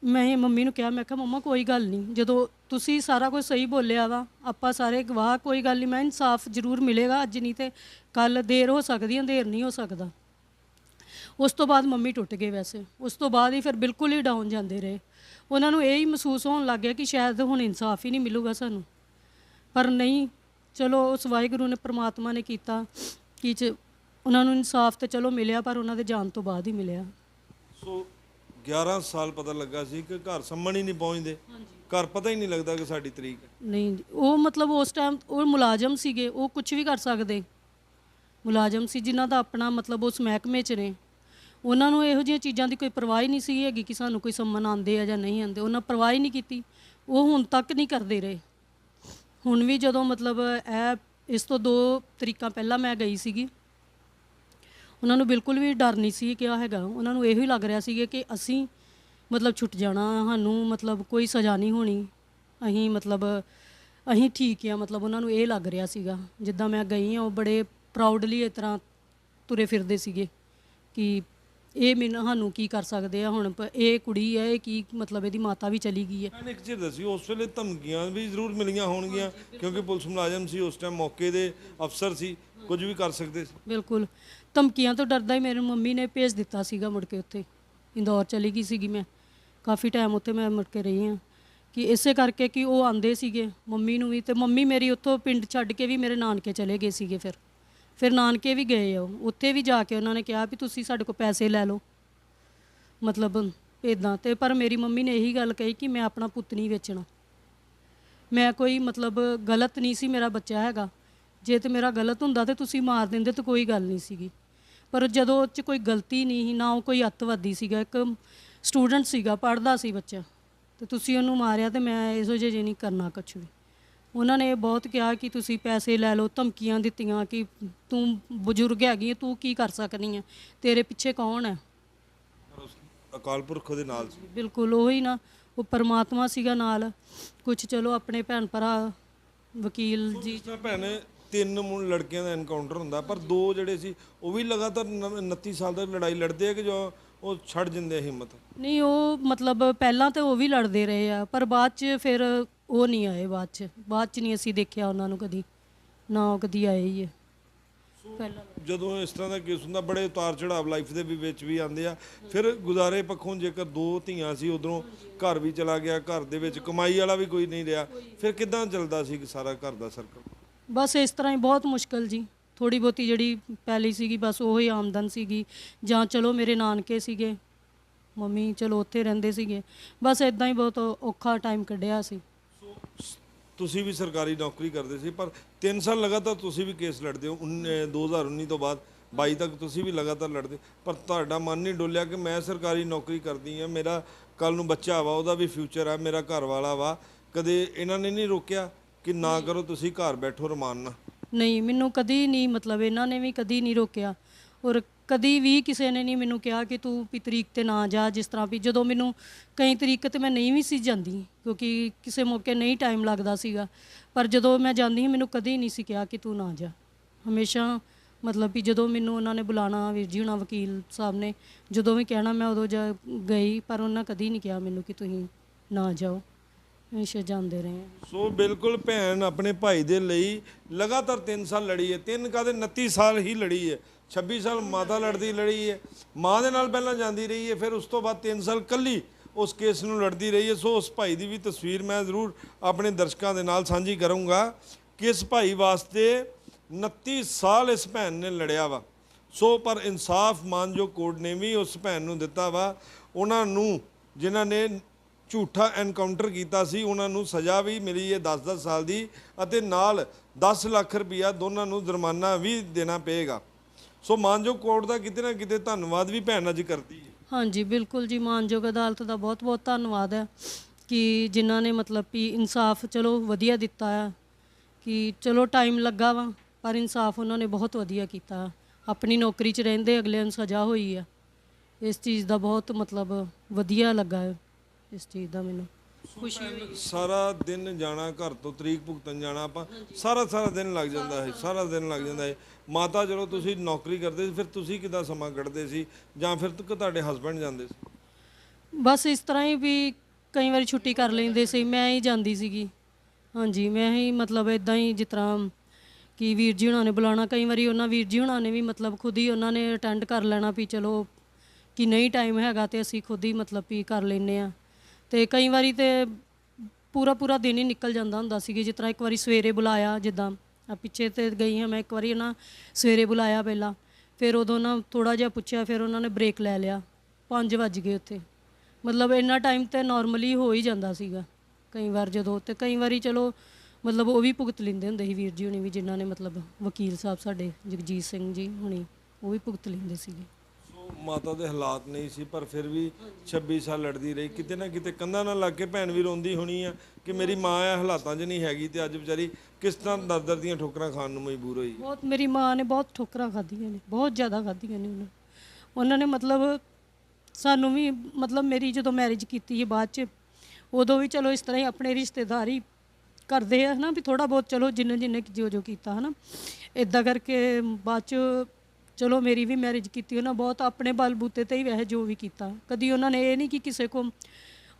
ਮੈਂ ਮੰਮੀ ਨੂੰ ਕਿਹਾ, ਮੈਂ ਕਿਹਾ ਮੰਮਾ ਕੋਈ ਗੱਲ ਨਹੀਂ, ਜਦੋਂ ਤੁਸੀਂ ਸਾਰਾ ਕੁਝ ਸਹੀ ਬੋਲਿਆ ਵਾ, ਆਪਾਂ ਸਾਰੇ ਗਵਾਹ, ਕੋਈ ਗੱਲ ਨਹੀਂ, ਮੈਂ ਇਨਸਾਫ ਜ਼ਰੂਰ ਮਿਲੇਗਾ, ਅੱਜ ਨਹੀਂ ਤੇ ਕੱਲ। ਦੇਰ ਹੋ ਸਕਦੀ, ਅੰਧੇਰ ਨਹੀਂ ਹੋ ਸਕਦਾ। ਉਸ ਤੋਂ ਬਾਅਦ ਮੰਮੀ ਟੁੱਟ ਗਏ। ਵੈਸੇ ਉਸ ਤੋਂ ਬਾਅਦ ਹੀ ਫਿਰ ਬਿਲਕੁਲ ਹੀ ਡਾਊਨ ਜਾਂਦੇ ਰਹੇ। ਉਹਨਾਂ ਨੂੰ ਇਹ ਹੀ ਮਹਿਸੂਸ ਹੋਣ ਲੱਗ ਗਿਆ ਕਿ ਸ਼ਾਇਦ ਹੁਣ ਇਨਸਾਫ ਹੀ ਨਹੀਂ ਮਿਲੂਗਾ ਸਾਨੂੰ, ਪਰ ਨਹੀਂ, ਚਲੋ ਉਸ ਵਾਹਿਗੁਰੂ ਨੇ, ਪ੍ਰਮਾਤਮਾ ਨੇ ਕੀਤਾ ਕਿ ਉਹਨਾਂ ਨੂੰ ਇਨਸਾਫ ਤੇ ਚਲੋ ਮਿਲਿਆ, ਪਰ ਉਹਨਾਂ ਦੇ ਜਾਣ ਤੋਂ ਬਾਅਦ ਹੀ ਮਿਲਿਆ। ਸੋ 11 ਸਾਲ ਪਤਾ ਲੱਗਾ ਸੀ ਕਿ ਘਰ ਸੰਮਣ ਹੀ ਨਹੀਂ ਪਹੁੰਚਦੇ, ਘਰ ਪਤਾ ਹੀ ਨਹੀਂ ਲੱਗਦਾ ਕਿ ਸਾਡੀ ਤਰੀਕ ਹੈ। ਨਹੀਂ, ਉਹ ਮਤਲਬ ਉਸ ਟਾਈਮ ਉਹ ਮੁਲਾਜ਼ਮ ਸੀਗੇ, ਉਹ ਕੁਝ ਵੀ ਕਰ ਸਕਦੇ ਮੁਲਾਜ਼ਮ ਸੀ, ਜਿਨ੍ਹਾਂ ਦਾ ਆਪਣਾ ਮਤਲਬ ਉਸ ਮਹਿਕਮੇ 'ਚ ਨੇ। ਉਹਨਾਂ ਨੂੰ ਇਹੋ ਜਿਹੀਆਂ ਚੀਜ਼ਾਂ ਦੀ ਕੋਈ ਪਰਵਾਹ ਹੀ ਨਹੀਂ ਸੀ ਹੈਗੀ ਕਿ ਸਾਨੂੰ ਕੋਈ ਸੰਮਨ ਆਉਂਦੇ ਆ ਜਾਂ ਨਹੀਂ ਆਉਂਦੇ। ਉਹਨਾਂ ਪਰਵਾਹ ਹੀ ਨਹੀਂ ਕੀਤੀ, ਉਹ ਹੁਣ ਤੱਕ ਨਹੀਂ ਕਰਦੇ ਰਹੇ। ਹੁਣ ਵੀ ਜਦੋਂ ਮਤਲਬ ਇਸ ਤੋਂ 2 ਤਰੀਕਾਂ ਪਹਿਲਾਂ ਮੈਂ ਗਈ ਸੀਗੀ, ਉਹਨਾਂ ਨੂੰ ਬਿਲਕੁਲ ਵੀ ਡਰ ਨਹੀਂ ਸੀ ਕਿਹਾ ਹੈਗਾ। ਉਹਨਾਂ ਨੂੰ ਇਹੋ ਹੀ ਲੱਗ ਰਿਹਾ ਸੀ ਕਿ ਅਸੀਂ ਮਤਲਬ ਛੁੱਟ ਜਾਣਾ, ਸਾਨੂੰ ਮਤਲਬ ਕੋਈ ਸਜ਼ਾ ਨਹੀਂ ਹੋਣੀ, ਅਸੀਂ ਠੀਕ ਆ। ਮਤਲਬ ਉਹਨਾਂ ਨੂੰ ਇਹ ਲੱਗ ਰਿਹਾ ਸੀਗਾ। ਜਿੱਦਾਂ ਮੈਂ ਗਈ ਹਾਂ, ਉਹ ਬੜੇ ਪ੍ਰਾਊਡਲੀ ਇਸ ਤਰ੍ਹਾਂ ਤੁਰੇ ਫਿਰਦੇ ਸੀਗੇ ਕਿ ਇਹ ਸਾਨੂੰ ਕੀ ਕਰ ਸਕਦੇ ਆ ਹੁਣ, ਇਹ ਕੁੜੀ ਹੈ, ਇਹ ਕੀ ਮਤਲਬ ਇਹਦੀ ਮਾਤਾ ਵੀ ਚਲੀ ਗਈ ਹੈ। ਇੱਕ ਚੀਜ਼ ਦੱਸੀ, ਉਸ ਵੇਲੇ ਧਮਕੀਆਂ ਵੀ ਜ਼ਰੂਰ ਮਿਲੀਆਂ ਹੋਣਗੀਆਂ, ਕਿਉਂਕਿ ਪੁਲਿਸ ਮੁਲਾਜ਼ਮ ਸੀ ਉਸ ਟਾਈਮ, ਮੌਕੇ ਦੇ ਅਫਸਰ ਸੀ, ਕੁਝ ਵੀ ਕਰ ਸਕਦੇ ਸੀ। ਬਿਲਕੁਲ, ਧਮਕੀਆਂ ਤੋਂ ਡਰਦਾ ਹੀ ਮੇਰੀ ਮੰਮੀ ਨੇ ਭੇਜ ਦਿੱਤਾ ਸੀਗਾ। ਮੁੜ ਕੇ ਉੱਥੇ ਇੰਦੌਰ ਚਲੀ ਗਈ ਸੀਗੀ ਮੈਂ, ਕਾਫੀ ਟਾਈਮ ਉੱਥੇ ਮੈਂ ਮੁੜ ਕੇ ਰਹੀ ਹਾਂ, ਕਿ ਇਸੇ ਕਰਕੇ ਕਿ ਉਹ ਆਉਂਦੇ ਸੀਗੇ ਮੰਮੀ ਨੂੰ ਵੀ। ਤੇ ਮੰਮੀ ਮੇਰੀ ਉੱਥੋਂ ਪਿੰਡ ਛੱਡ ਕੇ ਵੀ ਮੇਰੇ ਨਾਨਕੇ ਚਲੇ ਗਏ ਸੀਗੇ। ਫਿਰ ਨਾਨਕੇ ਵੀ ਗਏ ਆ, ਉੱਥੇ ਵੀ ਜਾ ਕੇ ਉਹਨਾਂ ਨੇ ਕਿਹਾ ਵੀ ਤੁਸੀਂ ਸਾਡੇ ਕੋਲ ਪੈਸੇ ਲੈ ਲਓ, ਮਤਲਬ ਇੱਦਾਂ। ਤੇ ਪਰ ਮੇਰੀ ਮੰਮੀ ਨੇ ਇਹੀ ਗੱਲ ਕਹੀ ਕਿ ਮੈਂ ਆਪਣਾ ਪੁੱਤ ਨਹੀਂ ਵੇਚਣਾ। ਮੈਂ ਕੋਈ ਮਤਲਬ ਗਲਤ ਨਹੀਂ ਸੀ, ਮੇਰਾ ਬੱਚਾ ਹੈਗਾ, ਜੇ ਤੇ ਮੇਰਾ ਗਲਤ ਹੁੰਦਾ ਤੇ ਤੁਸੀਂ ਮਾਰ ਦਿੰਦੇ ਤਾਂ ਕੋਈ ਗੱਲ ਨਹੀਂ ਸੀਗੀ। ਪਰ ਜਦੋਂ ਉਹ 'ਚ ਕੋਈ ਗਲਤੀ ਨਹੀਂ ਸੀ, ਨਾ ਉਹ ਕੋਈ ਅੱਤਵਾਦੀ ਸੀਗਾ, ਇੱਕ ਸਟੂਡੈਂਟ ਸੀਗਾ, ਪੜ੍ਹਦਾ ਸੀ ਬੱਚਾ, ਤੇ ਤੁਸੀਂ ਉਹਨੂੰ ਮਾਰਿਆ। ਤੇ ਮੈਂ ਇਹੋ ਜਿਹੇ ਨਹੀਂ ਕਰਨਾ ਕੁਛ ਵੀ। ਉਹਨਾਂ ਨੇ ਬਹੁਤ ਕਿਹਾ ਕਿ ਤੁਸੀਂ ਪੈਸੇ ਲੈ ਲਓ, ਧਮਕੀਆਂ ਦਿੱਤੀਆਂ ਕਿ ਤੂੰ ਬਜ਼ੁਰਗ ਹੈਗੀ ਹੈ, ਤੂੰ ਕੀ ਕਰ ਸਕਦੀ ਹੈ, ਤੇਰੇ ਪਿੱਛੇ ਕੌਣ ਹੈ। ਅਕਾਲ ਪੁਰਖ ਦੇ ਨਾਲ ਸੀ। ਬਿਲਕੁਲ ਉਹੀ ਨਾ, ਉਹ ਪਰਮਾਤਮਾ ਸੀਗਾ ਨਾਲ। ਕੁਛ ਚਲੋ ਆਪਣੇ ਭੈਣ ਭਰਾ, ਵਕੀਲ ਜੀ। ਜਿਸ ਤਰ੍ਹਾਂ ਭੈਣ 3 ਲੜਕਿਆਂ ਦਾ ਐਨਕਾਊਂਟਰ ਹੁੰਦਾ, ਪਰ 2 ਜਿਹੜੇ ਸੀ ਉਹ ਵੀ ਲਗਾਤਾਰ 29 ਸਾਲ ਤੱਕ ਲੜਾਈ ਲੜਦੇ ਆ ਕਿ ਜੋ ਉਹ ਛੱਡ ਦਿੰਦੇ ਆ ਹਿੰਮਤ? ਨਹੀਂ, ਉਹ ਮਤਲਬ ਪਹਿਲਾਂ ਤਾਂ ਉਹ ਵੀ ਲੜਦੇ ਰਹੇ ਆ, ਪਰ ਬਾਅਦ 'ਚ ਫਿਰ ਉਹ ਨਹੀਂ ਆਏ। ਬਾਅਦ 'ਚ ਨਹੀਂ ਅਸੀਂ ਦੇਖਿਆ ਉਹਨਾਂ ਨੂੰ ਕਦੀ, ਨਾ ਉਹ ਕਦੀ ਆਏ ਹੀ ਹੈ। ਪਹਿਲਾਂ ਜਦੋਂ ਇਸ ਤਰ੍ਹਾਂ ਦਾ ਕੇਸ ਹੁੰਦਾ, ਬੜੇ ਉਤਾਰ ਚੜਾਵ ਲਾਈਫ ਦੇ ਵਿੱਚ ਵੀ ਆਉਂਦੇ ਆ। ਫਿਰ ਗੁਜ਼ਾਰੇ ਪੱਖੋਂ ਜੇਕਰ 2 ਧੀਆਂ ਸੀ, ਉਧਰੋਂ ਘਰ ਵੀ ਚਲਾ ਗਿਆ, ਘਰ ਦੇ ਵਿੱਚ ਕਮਾਈ ਵਾਲਾ ਵੀ ਕੋਈ ਨਹੀਂ ਰਿਹਾ, ਫਿਰ ਕਿੱਦਾਂ ਚੱਲਦਾ ਸੀ ਸਾਰਾ ਘਰ ਦਾ ਸਰਕਲ? ਬਸ ਇਸ ਤਰ੍ਹਾਂ ਹੀ, ਬਹੁਤ ਮੁਸ਼ਕਲ ਜੀ। ਥੋੜ੍ਹੀ ਬਹੁਤੀ ਜਿਹੜੀ ਪੈਲੀ ਸੀਗੀ, ਬਸ ਉਹੀ ਆਮਦਨ ਸੀਗੀ, ਜਾਂ ਚਲੋ ਮੇਰੇ ਨਾਨਕੇ ਸੀਗੇ, ਮੰਮੀ ਚਲੋ ਉੱਥੇ ਰਹਿੰਦੇ ਸੀਗੇ। ਬਸ ਇਦਾਂ ਹੀ ਬਹੁਤ ਔਖਾ ਟਾਈਮ ਕੱਢਿਆ ਸੀ। ਤੁਸੀਂ ਵੀ ਸਰਕਾਰੀ ਨੌਕਰੀ ਕਰਦੇ ਸੀ, ਪਰ 3 ਸਾਲ ਲਗਾਤਾਰ ਤੁਸੀਂ ਵੀ ਕੇਸ ਲੜਦੇ ਹੋ। 2019 ਤੋਂ ਬਾਅਦ 22 ਤੱਕ ਤੁਸੀਂ ਵੀ ਲਗਾਤਾਰ ਲੜਦੇ, ਪਰ ਤੁਹਾਡਾ ਮਨ ਨਹੀਂ ਡੋਲਿਆ ਕਿ ਮੈਂ ਸਰਕਾਰੀ ਨੌਕਰੀ ਕਰਦੀ ਹਾਂ, ਮੇਰਾ ਕੱਲ ਨੂੰ ਬੱਚਾ ਵਾ, ਉਹਦਾ ਵੀ ਫਿਊਚਰ ਆ, ਮੇਰਾ ਘਰ ਵਾਲਾ ਵਾ। ਕਦੇ ਇਹਨਾਂ ਨੇ ਨਹੀਂ ਰੋਕਿਆ ਕਿ ਨਾ ਕਰੋ, ਤੁਸੀਂ ਘਰ ਬੈਠੋ ਰਮਾਨ ਨਾਲ? ਨਹੀਂ, ਮੈਨੂੰ ਕਦੀ ਨਹੀਂ, ਮਤਲਬ ਇਹਨਾਂ ਨੇ ਵੀ ਕਦੀ ਨਹੀਂ ਰੋਕਿਆ, ਔਰ ਕਦੀ ਵੀ ਕਿਸੇ ਨੇ ਨਹੀਂ ਮੈਨੂੰ ਕਿਹਾ ਕਿ ਤੂੰ ਵੀ ਤਰੀਕ 'ਤੇ ਨਾ ਜਾ। ਜਿਸ ਤਰ੍ਹਾਂ ਵੀ ਜਦੋਂ ਮੈਨੂੰ ਕਈ ਤਰੀਕ 'ਤੇ ਮੈਂ ਨਹੀਂ ਵੀ ਸੀ ਜਾਂਦੀ, ਕਿਉਂਕਿ ਕਿਸੇ ਮੌਕੇ ਨਹੀਂ ਟਾਈਮ ਲੱਗਦਾ ਸੀਗਾ, ਪਰ ਜਦੋਂ ਮੈਂ ਜਾਂਦੀ ਸੀ ਮੈਨੂੰ ਕਦੀ ਨਹੀਂ ਸੀ ਕਿਹਾ ਕਿ ਤੂੰ ਨਾ ਜਾ। ਹਮੇਸ਼ਾ ਮਤਲਬ ਵੀ ਜਦੋਂ ਮੈਨੂੰ ਉਹਨਾਂ ਨੇ ਬੁਲਾਉਣਾ, ਵੀਰ ਜੀ ਹੋਣਾ ਵਕੀਲ ਸਾਹਿਬ ਨੇ ਜਦੋਂ ਵੀ ਕਹਿਣਾ, ਮੈਂ ਉਦੋਂ ਗਈ, ਪਰ ਉਹਨਾਂ ਕਦੀ ਨਹੀਂ ਕਿਹਾ ਮੈਨੂੰ ਕਿ ਤੁਸੀਂ ਨਾ ਜਾਓ, ਹਮੇਸ਼ਾ ਜਾਂਦੇ ਰਹੇ ਹਾਂ। ਸੋ ਬਿਲਕੁਲ ਭੈਣ ਆਪਣੇ ਭਾਈ ਦੇ ਲਈ ਲਗਾਤਾਰ 3 ਸਾਲ ਲੜੀ ਹੈ, 3 ਕਾਹਦੇ 29 ਸਾਲ ਹੀ ਲੜੀ ਹੈ। 26 ਸਾਲ ਮਾਤਾ ਲੜਦੀ ਲੜੀ ਹੈ, ਮਾਂ ਦੇ ਨਾਲ ਪਹਿਲਾਂ ਜਾਂਦੀ ਰਹੀ ਹੈ, ਫਿਰ ਉਸ ਤੋਂ ਬਾਅਦ 3 ਸਾਲ ਕੱਲੀ ਉਸ ਕੇਸ ਨੂੰ ਲੜਦੀ ਰਹੀ ਹੈ। ਸੋ ਉਸ ਭਾਈ ਦੀ ਵੀ ਤਸਵੀਰ ਮੈਂ ਜ਼ਰੂਰ ਆਪਣੇ ਦਰਸ਼ਕਾਂ ਦੇ ਨਾਲ ਸਾਂਝੀ ਕਰੂੰਗਾ ਕਿ ਇਸ ਭਾਈ ਵਾਸਤੇ 29 ਸਾਲ ਇਸ ਭੈਣ ਨੇ ਲੜਿਆ ਵਾ। ਸੋ ਪਰ ਇਨਸਾਫ ਮਾਨਯੋਗ ਕੋਰਟ ਨੇ ਵੀ ਉਸ ਭੈਣ ਨੂੰ ਦਿੱਤਾ ਵਾ। ਉਹਨਾਂ ਨੂੰ ਜਿਨ੍ਹਾਂ ਨੇ ਝੂਠਾ ਐਨਕਾਊਂਟਰ ਕੀਤਾ ਸੀ ਉਹਨਾਂ ਨੂੰ ਸਜ਼ਾ ਵੀ ਮਿਲੀ ਹੈ 10-10 ਸਾਲ ਦੀ, ਅਤੇ ਨਾਲ 10 ਲੱਖ ਰੁਪਈਆ ਦੋਨਾਂ ਨੂੰ ਜੁਰਮਾਨਾ ਵੀ ਦੇਣਾ ਪਏਗਾ। ਸੋ ਮਾਨਯੋਗ ਕੋਰਟ ਦਾ ਕਿਤੇ ਨਾ ਕਿਤੇ ਧੰਨਵਾਦ ਵੀ ਭੈਣ ਅੱਜ ਕਰਦੀ ਹੈ। ਹਾਂਜੀ ਬਿਲਕੁਲ ਜੀ, ਮਾਨਯੋਗ ਅਦਾਲਤ ਦਾ ਬਹੁਤ ਬਹੁਤ ਧੰਨਵਾਦ ਹੈ ਕਿ ਜਿਨ੍ਹਾਂ ਨੇ ਮਤਲਬ ਵੀ ਇਨਸਾਫ ਚਲੋ ਵਧੀਆ ਦਿੱਤਾ ਆ, ਕਿ ਚਲੋ ਟਾਈਮ ਲੱਗਾ ਵਾ ਪਰ ਇਨਸਾਫ ਉਹਨਾਂ ਨੇ ਬਹੁਤ ਵਧੀਆ ਕੀਤਾ। ਆਪਣੀ ਨੌਕਰੀ 'ਚ ਰਹਿੰਦੇ ਅਗਲੇ ਨੂੰ ਸਜ਼ਾ ਹੋਈ ਆ, ਇਸ ਚੀਜ਼ ਦਾ ਬਹੁਤ ਮਤਲਬ ਵਧੀਆ ਲੱਗਾ ਹੈ। ਇਸ ਚੀਜ਼ ਦਾ ਮੈਨੂੰ ਖੁਸ਼ੀ ਹੋਈ। ਸਾਰਾ ਦਿਨ ਜਾਣਾ ਘਰ ਤੋਂ, ਤਰੀਕ ਭੁਗਤਣ ਜਾਣਾ, ਆਪਾਂ ਸਾਰਾ ਦਿਨ ਲੱਗ ਜਾਂਦਾ ਹੈ, ਸਾਰਾ ਦਿਨ ਲੱਗ ਜਾਂਦਾ ਹੈ। ਮਾਤਾ ਚਲੋ ਤੁਸੀਂ ਨੌਕਰੀ ਕਰਦੇ ਸੀ, ਫਿਰ ਤੁਸੀਂ ਕਿੱਦਾਂ ਸਮਾਂ ਕੱਢਦੇ ਸੀ, ਜਾਂ ਫਿਰ ਤੁਹਾਡੇ ਹਸਬੈਂਡ ਜਾਂਦੇ ਸੀ? ਬਸ ਇਸ ਤਰ੍ਹਾਂ ਹੀ ਵੀ ਕਈ ਵਾਰੀ ਛੁੱਟੀ ਕਰ ਲੈਂਦੇ ਸੀ, ਮੈਂ ਹੀ ਜਾਂਦੀ ਸੀਗੀ। ਹਾਂਜੀ ਮੈਂ ਹੀ ਮਤਲਬ ਇਦਾਂ ਹੀ ਜਿਸ ਤਰ੍ਹਾਂ ਕਿ ਵੀਰ ਜੀ ਹੁਣਾਂ ਨੇ ਬੁਲਾਉਣਾ, ਕਈ ਵਾਰੀ ਉਹਨਾਂ ਵੀਰ ਜੀ ਹੁਣਾਂ ਨੇ ਵੀ ਮਤਲਬ ਖੁਦ ਹੀ ਉਹਨਾਂ ਨੇ ਅਟੈਂਡ ਕਰ ਲੈਣਾ ਵੀ ਚਲੋ ਕਿ ਨਹੀਂ ਟਾਈਮ ਹੈਗਾ ਤੇ ਅਸੀਂ ਖੁਦ ਹੀ ਮਤਲਬ ਵੀ ਕਰ ਲੈਂਦੇ ਹਾਂ। ਅਤੇ ਕਈ ਵਾਰੀ ਤਾਂ ਪੂਰਾ ਦਿਨ ਹੀ ਨਿਕਲ ਜਾਂਦਾ ਹੁੰਦਾ ਸੀ। ਜਿਸ ਤਰ੍ਹਾਂ ਇੱਕ ਵਾਰੀ ਸਵੇਰੇ ਬੁਲਾਇਆ, ਜਿੱਦਾਂ ਪਿੱਛੇ ਤੇ ਗਈ ਹਾਂ ਮੈਂ ਇੱਕ ਵਾਰੀ ਨਾ, ਸਵੇਰੇ ਬੁਲਾਇਆ ਪਹਿਲਾਂ, ਫਿਰ ਉਦੋਂ ਨਾ ਥੋੜ੍ਹਾ ਜਿਹਾ ਪੁੱਛਿਆ, ਫਿਰ ਉਹਨਾਂ ਨੇ ਬ੍ਰੇਕ ਲੈ ਲਿਆ, 5 ਵੱਜ ਗਏ ਉੱਥੇ। ਮਤਲਬ ਇੰਨਾ ਟਾਈਮ ਤਾਂ ਨੋਰਮਲੀ ਹੋ ਹੀ ਜਾਂਦਾ ਸੀਗਾ ਕਈ ਵਾਰ ਜਦੋਂ, ਅਤੇ ਕਈ ਵਾਰੀ ਚਲੋ ਮਤਲਬ ਉਹ ਵੀ ਭੁਗਤ ਲੈਂਦੇ ਹੁੰਦੇ ਸੀ ਵੀਰ ਜੀ ਹੁਣੀ ਵੀ, ਜਿਨ੍ਹਾਂ ਨੇ ਮਤਲਬ ਵਕੀਲ ਸਾਹਿਬ ਸਾਡੇ ਜਗਜੀਤ ਸਿੰਘ ਜੀ ਹੁਣੀ, ਉਹ ਵੀ ਭੁਗਤ ਲੈਂਦੇ ਸੀਗੇ। ਸੋ ਮਾਤਾ ਦੇ ਹਾਲਾਤ ਨਹੀਂ ਸੀ ਪਰ ਫਿਰ ਵੀ 26 ਸਾਲ ਲੜਦੀ ਰਹੀ। ਕਿਤੇ ਨਾ ਕਿਤੇ ਕੰਧਾਂ ਨਾਲ ਲੱਗ ਕੇ ਭੈਣ ਵੀ ਰੋਂਦੀ ਹੋਣੀ ਆ ਕਿ ਮੇਰੀ ਮਾਂ ਆ ਹਾਲਾਤਾਂ 'ਚ ਨਹੀਂ ਹੈਗੀ, ਤੇ ਅੱਜ ਵਿਚਾਰੀ ਕਿਸ ਤਰ੍ਹਾਂ ਦਰ ਦੀਆਂ ਠੋਕਰਾਂ ਖਾਣ ਨੂੰ ਮਜਬੂਰ ਹੋਈ। ਬਹੁਤ, ਮੇਰੀ ਮਾਂ ਨੇ ਬਹੁਤ ਠੋਕਰਾਂ ਖਾਧੀਆਂ ਨੇ, ਬਹੁਤ ਜ਼ਿਆਦਾ ਖਾਧੀਆਂ ਨੇ ਉਹਨਾਂ ਨੇ ਮਤਲਬ ਸਾਨੂੰ ਵੀ ਮਤਲਬ ਮੇਰੀ ਜਦੋਂ ਮੈਰਿਜ ਕੀਤੀ ਹੈ ਬਾਅਦ 'ਚ, ਉਦੋਂ ਵੀ ਚਲੋ ਇਸ ਤਰ੍ਹਾਂ ਹੀ ਆਪਣੇ ਰਿਸ਼ਤੇਦਾਰੀ ਕਰਦੇ ਆ ਨਾ ਵੀ ਥੋੜ੍ਹਾ ਬਹੁਤ ਚਲੋ ਜਿੰਨੇ ਜੋ ਕੀਤਾ ਹੈ ਨਾ, ਇੱਦਾਂ ਕਰਕੇ ਬਾਅਦ 'ਚ ਚਲੋ ਮੇਰੀ ਵੀ ਮੈਰਿਜ ਕੀਤੀ ਉਹਨਾਂ ਬਹੁਤ ਆਪਣੇ ਬਲਬੂਤੇ 'ਤੇ ਹੀ ਵੈਸੇ ਜੋ ਵੀ ਕੀਤਾ। ਕਦੀ ਉਹਨਾਂ ਨੇ ਇਹ ਨਹੀਂ ਕਿ ਕਿਸੇ ਕੋ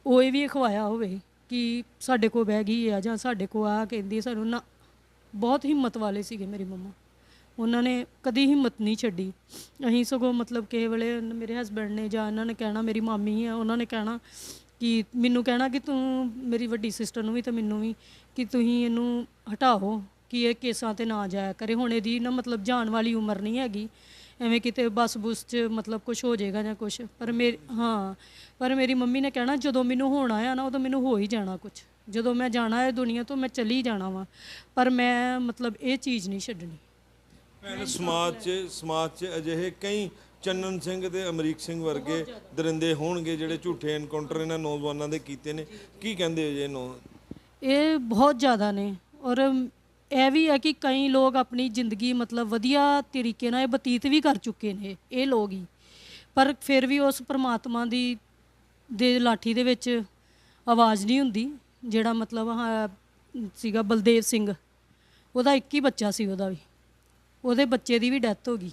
ਉਹ ਇਹ ਵੀ ਖਵਾਇਆ ਹੋਵੇ ਕਿ ਸਾਡੇ ਕੋਲ ਬਹਿ ਗਈ ਆ ਜਾਂ ਸਾਡੇ ਕੋਲ ਆ ਕਹਿੰਦੀ ਸਾਨੂੰ ਨਾ। ਬਹੁਤ ਹਿੰਮਤ ਵਾਲੇ ਸੀਗੇ ਮੇਰੀ ਮੰਮਾ, ਉਹਨਾਂ ਨੇ ਕਦੀ ਹਿੰਮਤ ਨਹੀਂ ਛੱਡੀ। ਅਸੀਂ ਸਗੋਂ ਮਤਲਬ ਕਿਸੇ ਵੇਲੇ ਮੇਰੇ ਹਸਬੈਂਡ ਨੇ ਜਾਂ ਇਹਨਾਂ ਨੇ ਕਹਿਣਾ, ਮੇਰੀ ਮਾਮੀ ਆ ਉਹਨਾਂ ਨੇ ਕਹਿਣਾ ਕਿ ਮੈਨੂੰ ਕਹਿਣਾ ਕਿ ਤੂੰ ਮੇਰੀ ਵੱਡੀ ਸਿਸਟਰ ਨੂੰ ਵੀ ਅਤੇ ਮੈਨੂੰ ਵੀ ਕਿ ਤੁਸੀਂ ਇਹਨੂੰ ਹਟਾਓ ਕਿ ਇਹ ਕੇਸਾਂ 'ਤੇ ਨਾ ਜਾਇਆ ਕਰੇ। ਹੁਣ ਇਹਦੀ ਨਾ ਮਤਲਬ ਜਾਣ ਵਾਲੀ ਉਮਰ ਨਹੀਂ ਹੈਗੀ, ਐਵੇਂ ਕਿਤੇ ਬੱਸ ਬੁਸ 'ਚ ਮਤਲਬ ਕੁਛ ਹੋ ਜਾਏਗਾ ਜਾਂ ਕੁਛ। ਪਰ ਮੇਰੀ ਮੰਮੀ ਨੇ ਕਹਿਣਾ ਜਦੋਂ ਮੈਨੂੰ ਹੋਣਾ ਆ ਨਾ ਉਦੋਂ ਮੈਨੂੰ ਹੋ ਹੀ ਜਾਣਾ ਕੁਛ, ਜਦੋਂ ਮੈਂ ਜਾਣਾ ਹੈ ਦੁਨੀਆ ਤੋਂ ਮੈਂ ਚਲੀ ਜਾਣਾ ਵਾਂ, ਪਰ ਮੈਂ ਮਤਲਬ ਇਹ ਚੀਜ਼ ਨਹੀਂ ਛੱਡਣੀ। ਭੈਣ ਸਮਾਜ 'ਚ ਅਜਿਹੇ ਕਈ ਚੰਨਨ ਸਿੰਘ ਤੇ ਅਮਰੀਕ ਸਿੰਘ ਵਰਗੇ ਦਰਿੰਦੇ ਹੋਣਗੇ ਜਿਹੜੇ ਝੂਠੇ ਐਨਕਾਊਂਟਰ ਇਹਨਾਂ ਨੌਜਵਾਨਾਂ ਦੇ ਕੀਤੇ ਨੇ, ਕੀ ਕਹਿੰਦੇ ਹੋ ਜੇ? ਇਹ ਬਹੁਤ ਜ਼ਿਆਦਾ ਨੇ, ਔਰ ਇਹ ਵੀ ਹੈ ਕਿ ਕਈ ਲੋਕ ਆਪਣੀ ਜ਼ਿੰਦਗੀ ਮਤਲਬ ਵਧੀਆ ਤਰੀਕੇ ਨਾਲ ਇਹ ਬਤੀਤ ਵੀ ਕਰ ਚੁੱਕੇ ਨੇ ਇਹ ਲੋਕ ਹੀ, ਪਰ ਫਿਰ ਵੀ ਉਸ ਪਰਮਾਤਮਾ ਦੇ ਲਾਠੀ ਦੇ ਵਿੱਚ ਆਵਾਜ਼ ਨਹੀਂ ਹੁੰਦੀ। ਜਿਹੜਾ ਮਤਲਬ ਸੀਗਾ ਬਲਦੇਵ ਸਿੰਘ, ਉਹਦਾ ਇੱਕ ਹੀ ਬੱਚਾ ਸੀ, ਉਹਦਾ ਵੀ ਉਹਦੇ ਬੱਚੇ ਦੀ ਵੀ ਡੈਥ ਹੋ ਗਈ।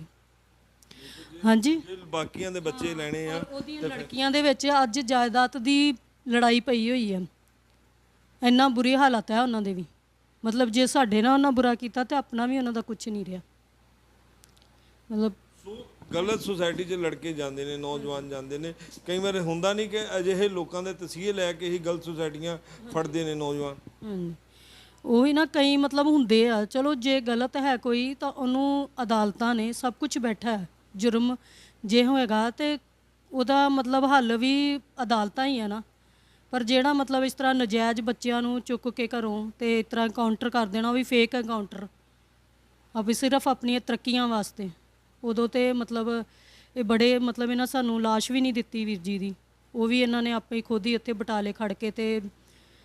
ਹਾਂਜੀ ਬਾਕੀਆਂ ਦੇ ਬੱਚੇ ਲੈਣੇ ਆ, ਉਹਦੀਆਂ ਲੜਕੀਆਂ ਦੇ ਵਿੱਚ ਅੱਜ ਜਾਇਦਾਦ ਦੀ ਲੜਾਈ ਪਈ ਹੋਈ ਹੈ। ਇੰਨਾ ਬੁਰੀ ਹਾਲਤ ਹੈ ਉਹਨਾਂ ਦੇ ਵੀ, ਮਤਲਬ ਜੇ ਸਾਡੇ ਨਾਲ ਉਹਨਾਂ ਬੁਰਾ ਕੀਤਾ ਤਾਂ ਆਪਣਾ ਵੀ ਉਹਨਾਂ ਦਾ ਕੁਝ ਨਹੀਂ ਰਿਹਾ। ਮਤਲਬ ਗਲਤ ਸੁਸਾਇਟੀ 'ਚ ਲੜਕੇ ਜਾਂਦੇ ਨੇ, ਨੌਜਵਾਨ ਜਾਂਦੇ ਨੇ, ਕਈ ਵਾਰ ਹੁੰਦਾ ਨਹੀਂ ਕਿ ਅਜਿਹੇ ਲੋਕਾਂ ਦੇ ਤਸੀਹੇ ਲੈ ਕੇ ਹੀ ਗਲਤ ਸੁਸਾਇਟੀਆਂ ਫੜਦੇ ਨੇ ਨੌਜਵਾਨ। ਉਹੀ ਨਾ, ਕਈ ਮਤਲਬ ਹੁੰਦੇ ਆ। ਚਲੋ ਜੇ ਗਲਤ ਹੈ ਕੋਈ ਤਾਂ ਉਹਨੂੰ ਅਦਾਲਤਾਂ ਨੇ ਸਭ ਕੁਝ ਬੈਠਾ ਹੈ, ਜੁਰਮ ਜੇ ਹੋਏਗਾ ਤੇ ਉਹਦਾ ਮਤਲਬ ਹੱਲ ਵੀ ਅਦਾਲਤਾਂ ਹੀ ਆ ਨਾ। ਪਰ ਜਿਹੜਾ ਮਤਲਬ ਇਸ ਤਰ੍ਹਾਂ ਨਜਾਇਜ਼ ਬੱਚਿਆਂ ਨੂੰ ਚੁੱਕ ਕੇ ਘਰੋਂ ਤੇ ਇਸ ਤਰ੍ਹਾਂ ਐਨਕਾਊਂਟਰ ਕਰ ਦੇਣਾ, ਉਹ ਵੀ ਫੇਕ ਐਨਕਾਊਂਟਰ, ਵੀ ਸਿਰਫ ਆਪਣੀਆਂ ਤਰੱਕੀਆਂ ਵਾਸਤੇ। ਉਦੋਂ ਤੇ ਮਤਲਬ ਇਹ ਬੜੇ ਮਤਲਬ ਇਹਨਾਂ ਸਾਨੂੰ ਲਾਸ਼ ਵੀ ਨਹੀਂ ਦਿੱਤੀ ਵੀਰ ਜੀ ਦੀ, ਉਹ ਵੀ ਇਹਨਾਂ ਨੇ ਆਪੇ ਖੁਦ ਹੀ ਉੱਥੇ ਬਟਾਲੇ ਖੜ ਕੇ ਤੇ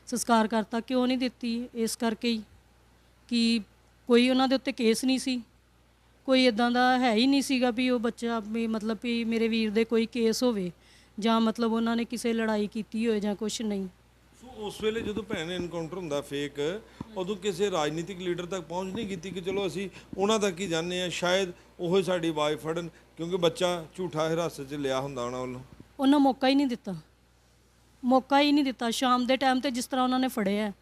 ਸੰਸਕਾਰ ਕਰਤਾ। ਕਿਉਂ ਨਹੀਂ ਦਿੱਤੀ? ਇਸ ਕਰਕੇ ਹੀ ਕਿ ਕੋਈ ਉਹਨਾਂ ਦੇ ਉੱਤੇ ਕੇਸ ਨਹੀਂ ਸੀ, ਕੋਈ ਇੱਦਾਂ ਦਾ ਹੈ ਹੀ ਨਹੀਂ ਸੀਗਾ ਵੀ ਉਹ ਬੱਚਾ ਵੀ ਮਤਲਬ ਵੀ ਮੇਰੇ ਵੀਰ ਦੇ ਕੋਈ ਕੇਸ ਹੋਵੇ ਜਾਂ ਮਤਲਬ ਉਹਨਾਂ ਨੇ ਕਿਸੇ ਲੜਾਈ ਕੀਤੀ ਹੋਏ ਜਾਂ ਕੁਛ ਨਹੀਂ। ਸੋ ਉਸ ਵੇਲੇ ਜਦੋਂ ਭੈਣ ਐਨਕਾਊਂਟਰ ਹੁੰਦਾ ਫੇਕ, ਉਦੋਂ ਕਿਸੇ ਰਾਜਨੀਤਿਕ ਲੀਡਰ ਤੱਕ ਪਹੁੰਚ ਨਹੀਂ ਕੀਤੀ ਕਿ ਚਲੋ ਅਸੀਂ ਉਹਨਾਂ ਤੱਕ ਹੀ ਜਾਂਦੇ ਹਾਂ, ਸ਼ਾਇਦ ਉਹ ਸਾਡੀ ਆਵਾਜ਼ ਫੜਨ, ਕਿਉਂਕਿ ਬੱਚਾ ਝੂਠਾ ਹਿਰਾਸਤ 'ਚ ਲਿਆ ਹੁੰਦਾ ਉਹਨਾਂ ਵੱਲੋਂ। ਉਹਨਾਂ ਮੌਕਾ ਹੀ ਨਹੀਂ ਦਿੱਤਾ, ਮੌਕਾ ਹੀ ਨਹੀਂ ਦਿੱਤਾ। ਸ਼ਾਮ ਦੇ ਟਾਈਮ ਤੇ ਜਿਸ ਤਰ੍ਹਾਂ ਉਹਨਾਂ ਨੇ ਫੜਿਆ ਹੈ,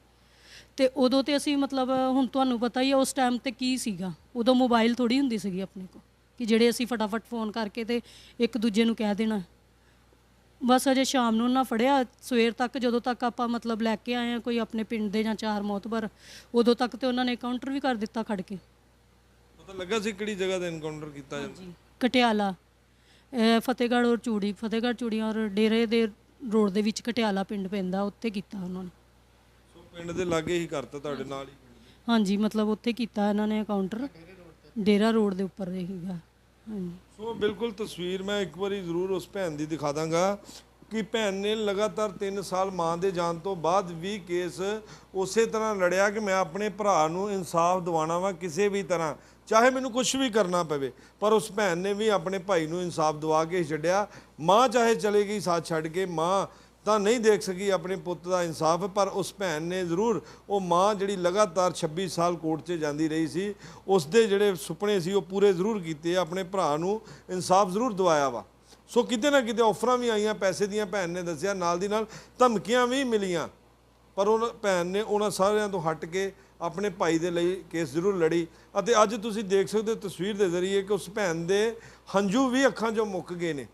ਤੇ ਉਦੋਂ ਤੇ ਅਸੀਂ ਮਤਲਬ ਹੁਣ ਤੁਹਾਨੂੰ ਪਤਾ ਹੀ ਹੈ ਉਸ ਟਾਈਮ ਤੇ ਕੀ ਸੀਗਾ, ਉਦੋਂ ਮੋਬਾਈਲ ਥੋੜੀ ਹੁੰਦੀ ਸੀਗੀ ਆਪਣੇ ਕੋਲ ਕਿ ਜਿਹੜੇ ਅਸੀਂ ਫਟਾਫਟ ਫੋਨ ਕਰਕੇ ਤੇ ਇੱਕ ਦੂਜੇ ਨੂੰ ਕਹਿ ਦੇਣਾ। ਬਸ ਅਜੇ ਸ਼ਾਮ ਨੂੰ ਉਹਨਾਂ ਫੜਿਆ, ਸਵੇਰ ਤੱਕ ਜਦੋਂ ਤੱਕ ਆਪਾਂ ਮਤਲਬ ਲੈ ਕੇ ਆਏ ਹਾਂ ਕੋਈ ਆਪਣੇ ਪਿੰਡ ਦੇ ਜਾਂ 4 ਮੋਤਬਰ, ਉਦੋਂ ਤੱਕ ਤੇ ਉਹਨਾਂ ਨੇ ਕਾਊਂਟਰ ਵੀ ਕਰ ਦਿੱਤਾ ਖੜ ਕੇ। ਪਤਾ ਲੱਗਾ ਸੀ ਕਿਹੜੀ ਜਗ੍ਹਾ ਤੇ ਐਨਕਾਊਂਟਰ ਕੀਤਾ ਜਾਂਦਾ? ਜੀ ਕਟਿਆਲਾ, ਫਤਿਹਗੜ੍ਹ ਔਰ ਚੂੜੀ, ਫਤਿਹਗੜ੍ਹ ਚੂੜੀ ਔਰ ਡੇਰੇ ਦੇ ਰੋਡ ਦੇ ਵਿੱਚ ਕਟਿਆਲਾ ਪਿੰਡ ਪੈਂਦਾ, ਉੱਥੇ ਕੀਤਾ ਉਹਨਾਂ ਨੇ। ਸੋ ਪਿੰਡ ਦੇ ਲਾਗੇ ਹੀ ਕਰਤਾ ਤੁਹਾਡੇ ਨਾਲ ਹੀ? ਹਾਂਜੀ ਮਤਲਬ ਉੱਥੇ ਕੀਤਾ ਇਹਨਾਂ ਨੇ ਕਾਊਂਟਰ, ਡੇਰਾ ਰੋਡ ਦੇ ਉੱਪਰ ਹੀਗਾ। ਹਾਂਜੀ ਸੋ ਬਿਲਕੁਲ ਤਸਵੀਰ ਮੈਂ ਇੱਕ ਵਾਰੀ ਜ਼ਰੂਰ ਉਸ ਭੈਣ ਦੀ ਦਿਖਾ ਦਾਂਗਾ ਕਿ ਭੈਣ ਨੇ ਲਗਾਤਾਰ 3 ਸਾਲ ਮਾਂ ਦੇ ਜਾਣ ਤੋਂ ਬਾਅਦ ਵੀ ਕੇਸ ਉਸੇ ਤਰ੍ਹਾਂ ਲੜਿਆ ਕਿ ਮੈਂ ਆਪਣੇ ਭਰਾ ਨੂੰ ਇਨਸਾਫ ਦਿਵਾਉਣਾ ਵਾ ਕਿਸੇ ਵੀ ਤਰ੍ਹਾਂ, ਚਾਹੇ ਮੈਨੂੰ ਕੁਝ ਵੀ ਕਰਨਾ ਪਵੇ। ਪਰ ਉਸ ਭੈਣ ਨੇ ਵੀ ਆਪਣੇ ਭਾਈ ਨੂੰ ਇਨਸਾਫ ਦਿਵਾ ਕੇ ਛੱਡਿਆ। ਮਾਂ ਚਾਹੇ ਚਲੇ ਗਈ ਸਾਥ ਛੱਡ ਕੇ, ਮਾਂ ਤਾਂ ਨਹੀਂ ਦੇਖ ਸਕੀ ਆਪਣੇ ਪੁੱਤ ਦਾ ਇਨਸਾਫ, ਪਰ ਉਸ ਭੈਣ ਨੇ ਜ਼ਰੂਰ, ਉਹ ਮਾਂ ਜਿਹੜੀ ਲਗਾਤਾਰ 26 ਸਾਲ ਕੋਰਟ 'ਚ ਜਾਂਦੀ ਰਹੀ ਸੀ, ਉਸ ਦੇ ਜਿਹੜੇ ਸੁਪਨੇ ਸੀ ਉਹ ਪੂਰੇ ਜ਼ਰੂਰ ਕੀਤੇ, ਆਪਣੇ ਭਰਾ ਨੂੰ ਇਨਸਾਫ ਜ਼ਰੂਰ ਦਿਵਾਇਆ ਵਾ। ਸੋ ਕਿਤੇ ਨਾ ਕਿਤੇ ਆਫਰਾਂ ਵੀ ਆਈਆਂ ਪੈਸੇ ਦੀਆਂ, ਭੈਣ ਨੇ ਦੱਸਿਆ, ਨਾਲ ਦੀ ਨਾਲ ਧਮਕੀਆਂ ਵੀ ਮਿਲੀਆਂ, ਪਰ ਉਹ ਭੈਣ ਨੇ ਉਹਨਾਂ ਸਾਰਿਆਂ ਤੋਂ ਹਟ ਕੇ ਆਪਣੇ ਭਾਈ ਦੇ ਲਈ ਕੇਸ ਜ਼ਰੂਰ ਲੜੀ। ਅਤੇ ਅੱਜ ਤੁਸੀਂ ਦੇਖ ਸਕਦੇ ਹੋ ਤਸਵੀਰ ਦੇ ਜ਼ਰੀਏ ਕਿ ਉਸ ਭੈਣ ਦੇ ਹੰਝੂ ਵੀ ਅੱਖਾਂ 'ਚੋਂ ਮੁੱਕ ਗਏ ਨੇ,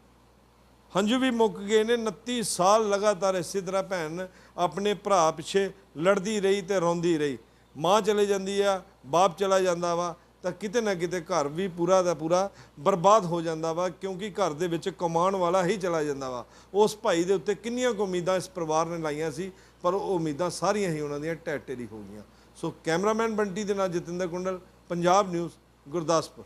ਹੰਝੂ ਵੀ ਮੁੱਕ ਗਏ ਨੇ। 29 ਸਾਲ ਲਗਾਤਾਰ ਇਸੇ ਤਰ੍ਹਾਂ ਭੈਣ ਆਪਣੇ ਭਰਾ ਪਿੱਛੇ ਲੜਦੀ ਰਹੀ ਤੇ ਰੋਂਦੀ ਰਹੀ। ਮਾਂ ਚਲੇ ਜਾਂਦੀ ਆ, ਬਾਪ ਚਲਾ ਜਾਂਦਾ ਵਾ, ਤਾਂ ਕਿਤੇ ਨਾ ਕਿਤੇ ਘਰ ਵੀ ਪੂਰਾ ਦਾ ਪੂਰਾ ਬਰਬਾਦ ਹੋ ਜਾਂਦਾ ਵਾ, ਕਿਉਂਕਿ ਘਰ ਦੇ ਵਿੱਚ ਕਮਾਉਣ ਵਾਲਾ ਹੀ ਚਲਾ ਜਾਂਦਾ ਵਾ। ਉਸ ਭਾਈ ਦੇ ਉੱਤੇ ਕਿੰਨੀਆਂ ਕੁ ਉਮੀਦਾਂ ਇਸ ਪਰਿਵਾਰ ਨੇ ਲਾਈਆਂ ਸੀ, ਪਰ ਉਹ ਉਮੀਦਾਂ ਸਾਰੀਆਂ ਹੀ ਉਹਨਾਂ ਦੀਆਂ ਢਹਿ ਢੇਰੀ ਹੋ ਗਈਆਂ। ਸੋ ਕੈਮਰਾਮੈਨ ਬੰਟੀ ਦੇ ਨਾਲ ਜਤਿੰਦਰ ਕੁੰਡਲ, ਪੰਜਾਬ ਨਿਊਜ਼, ਗੁਰਦਾਸਪੁਰ।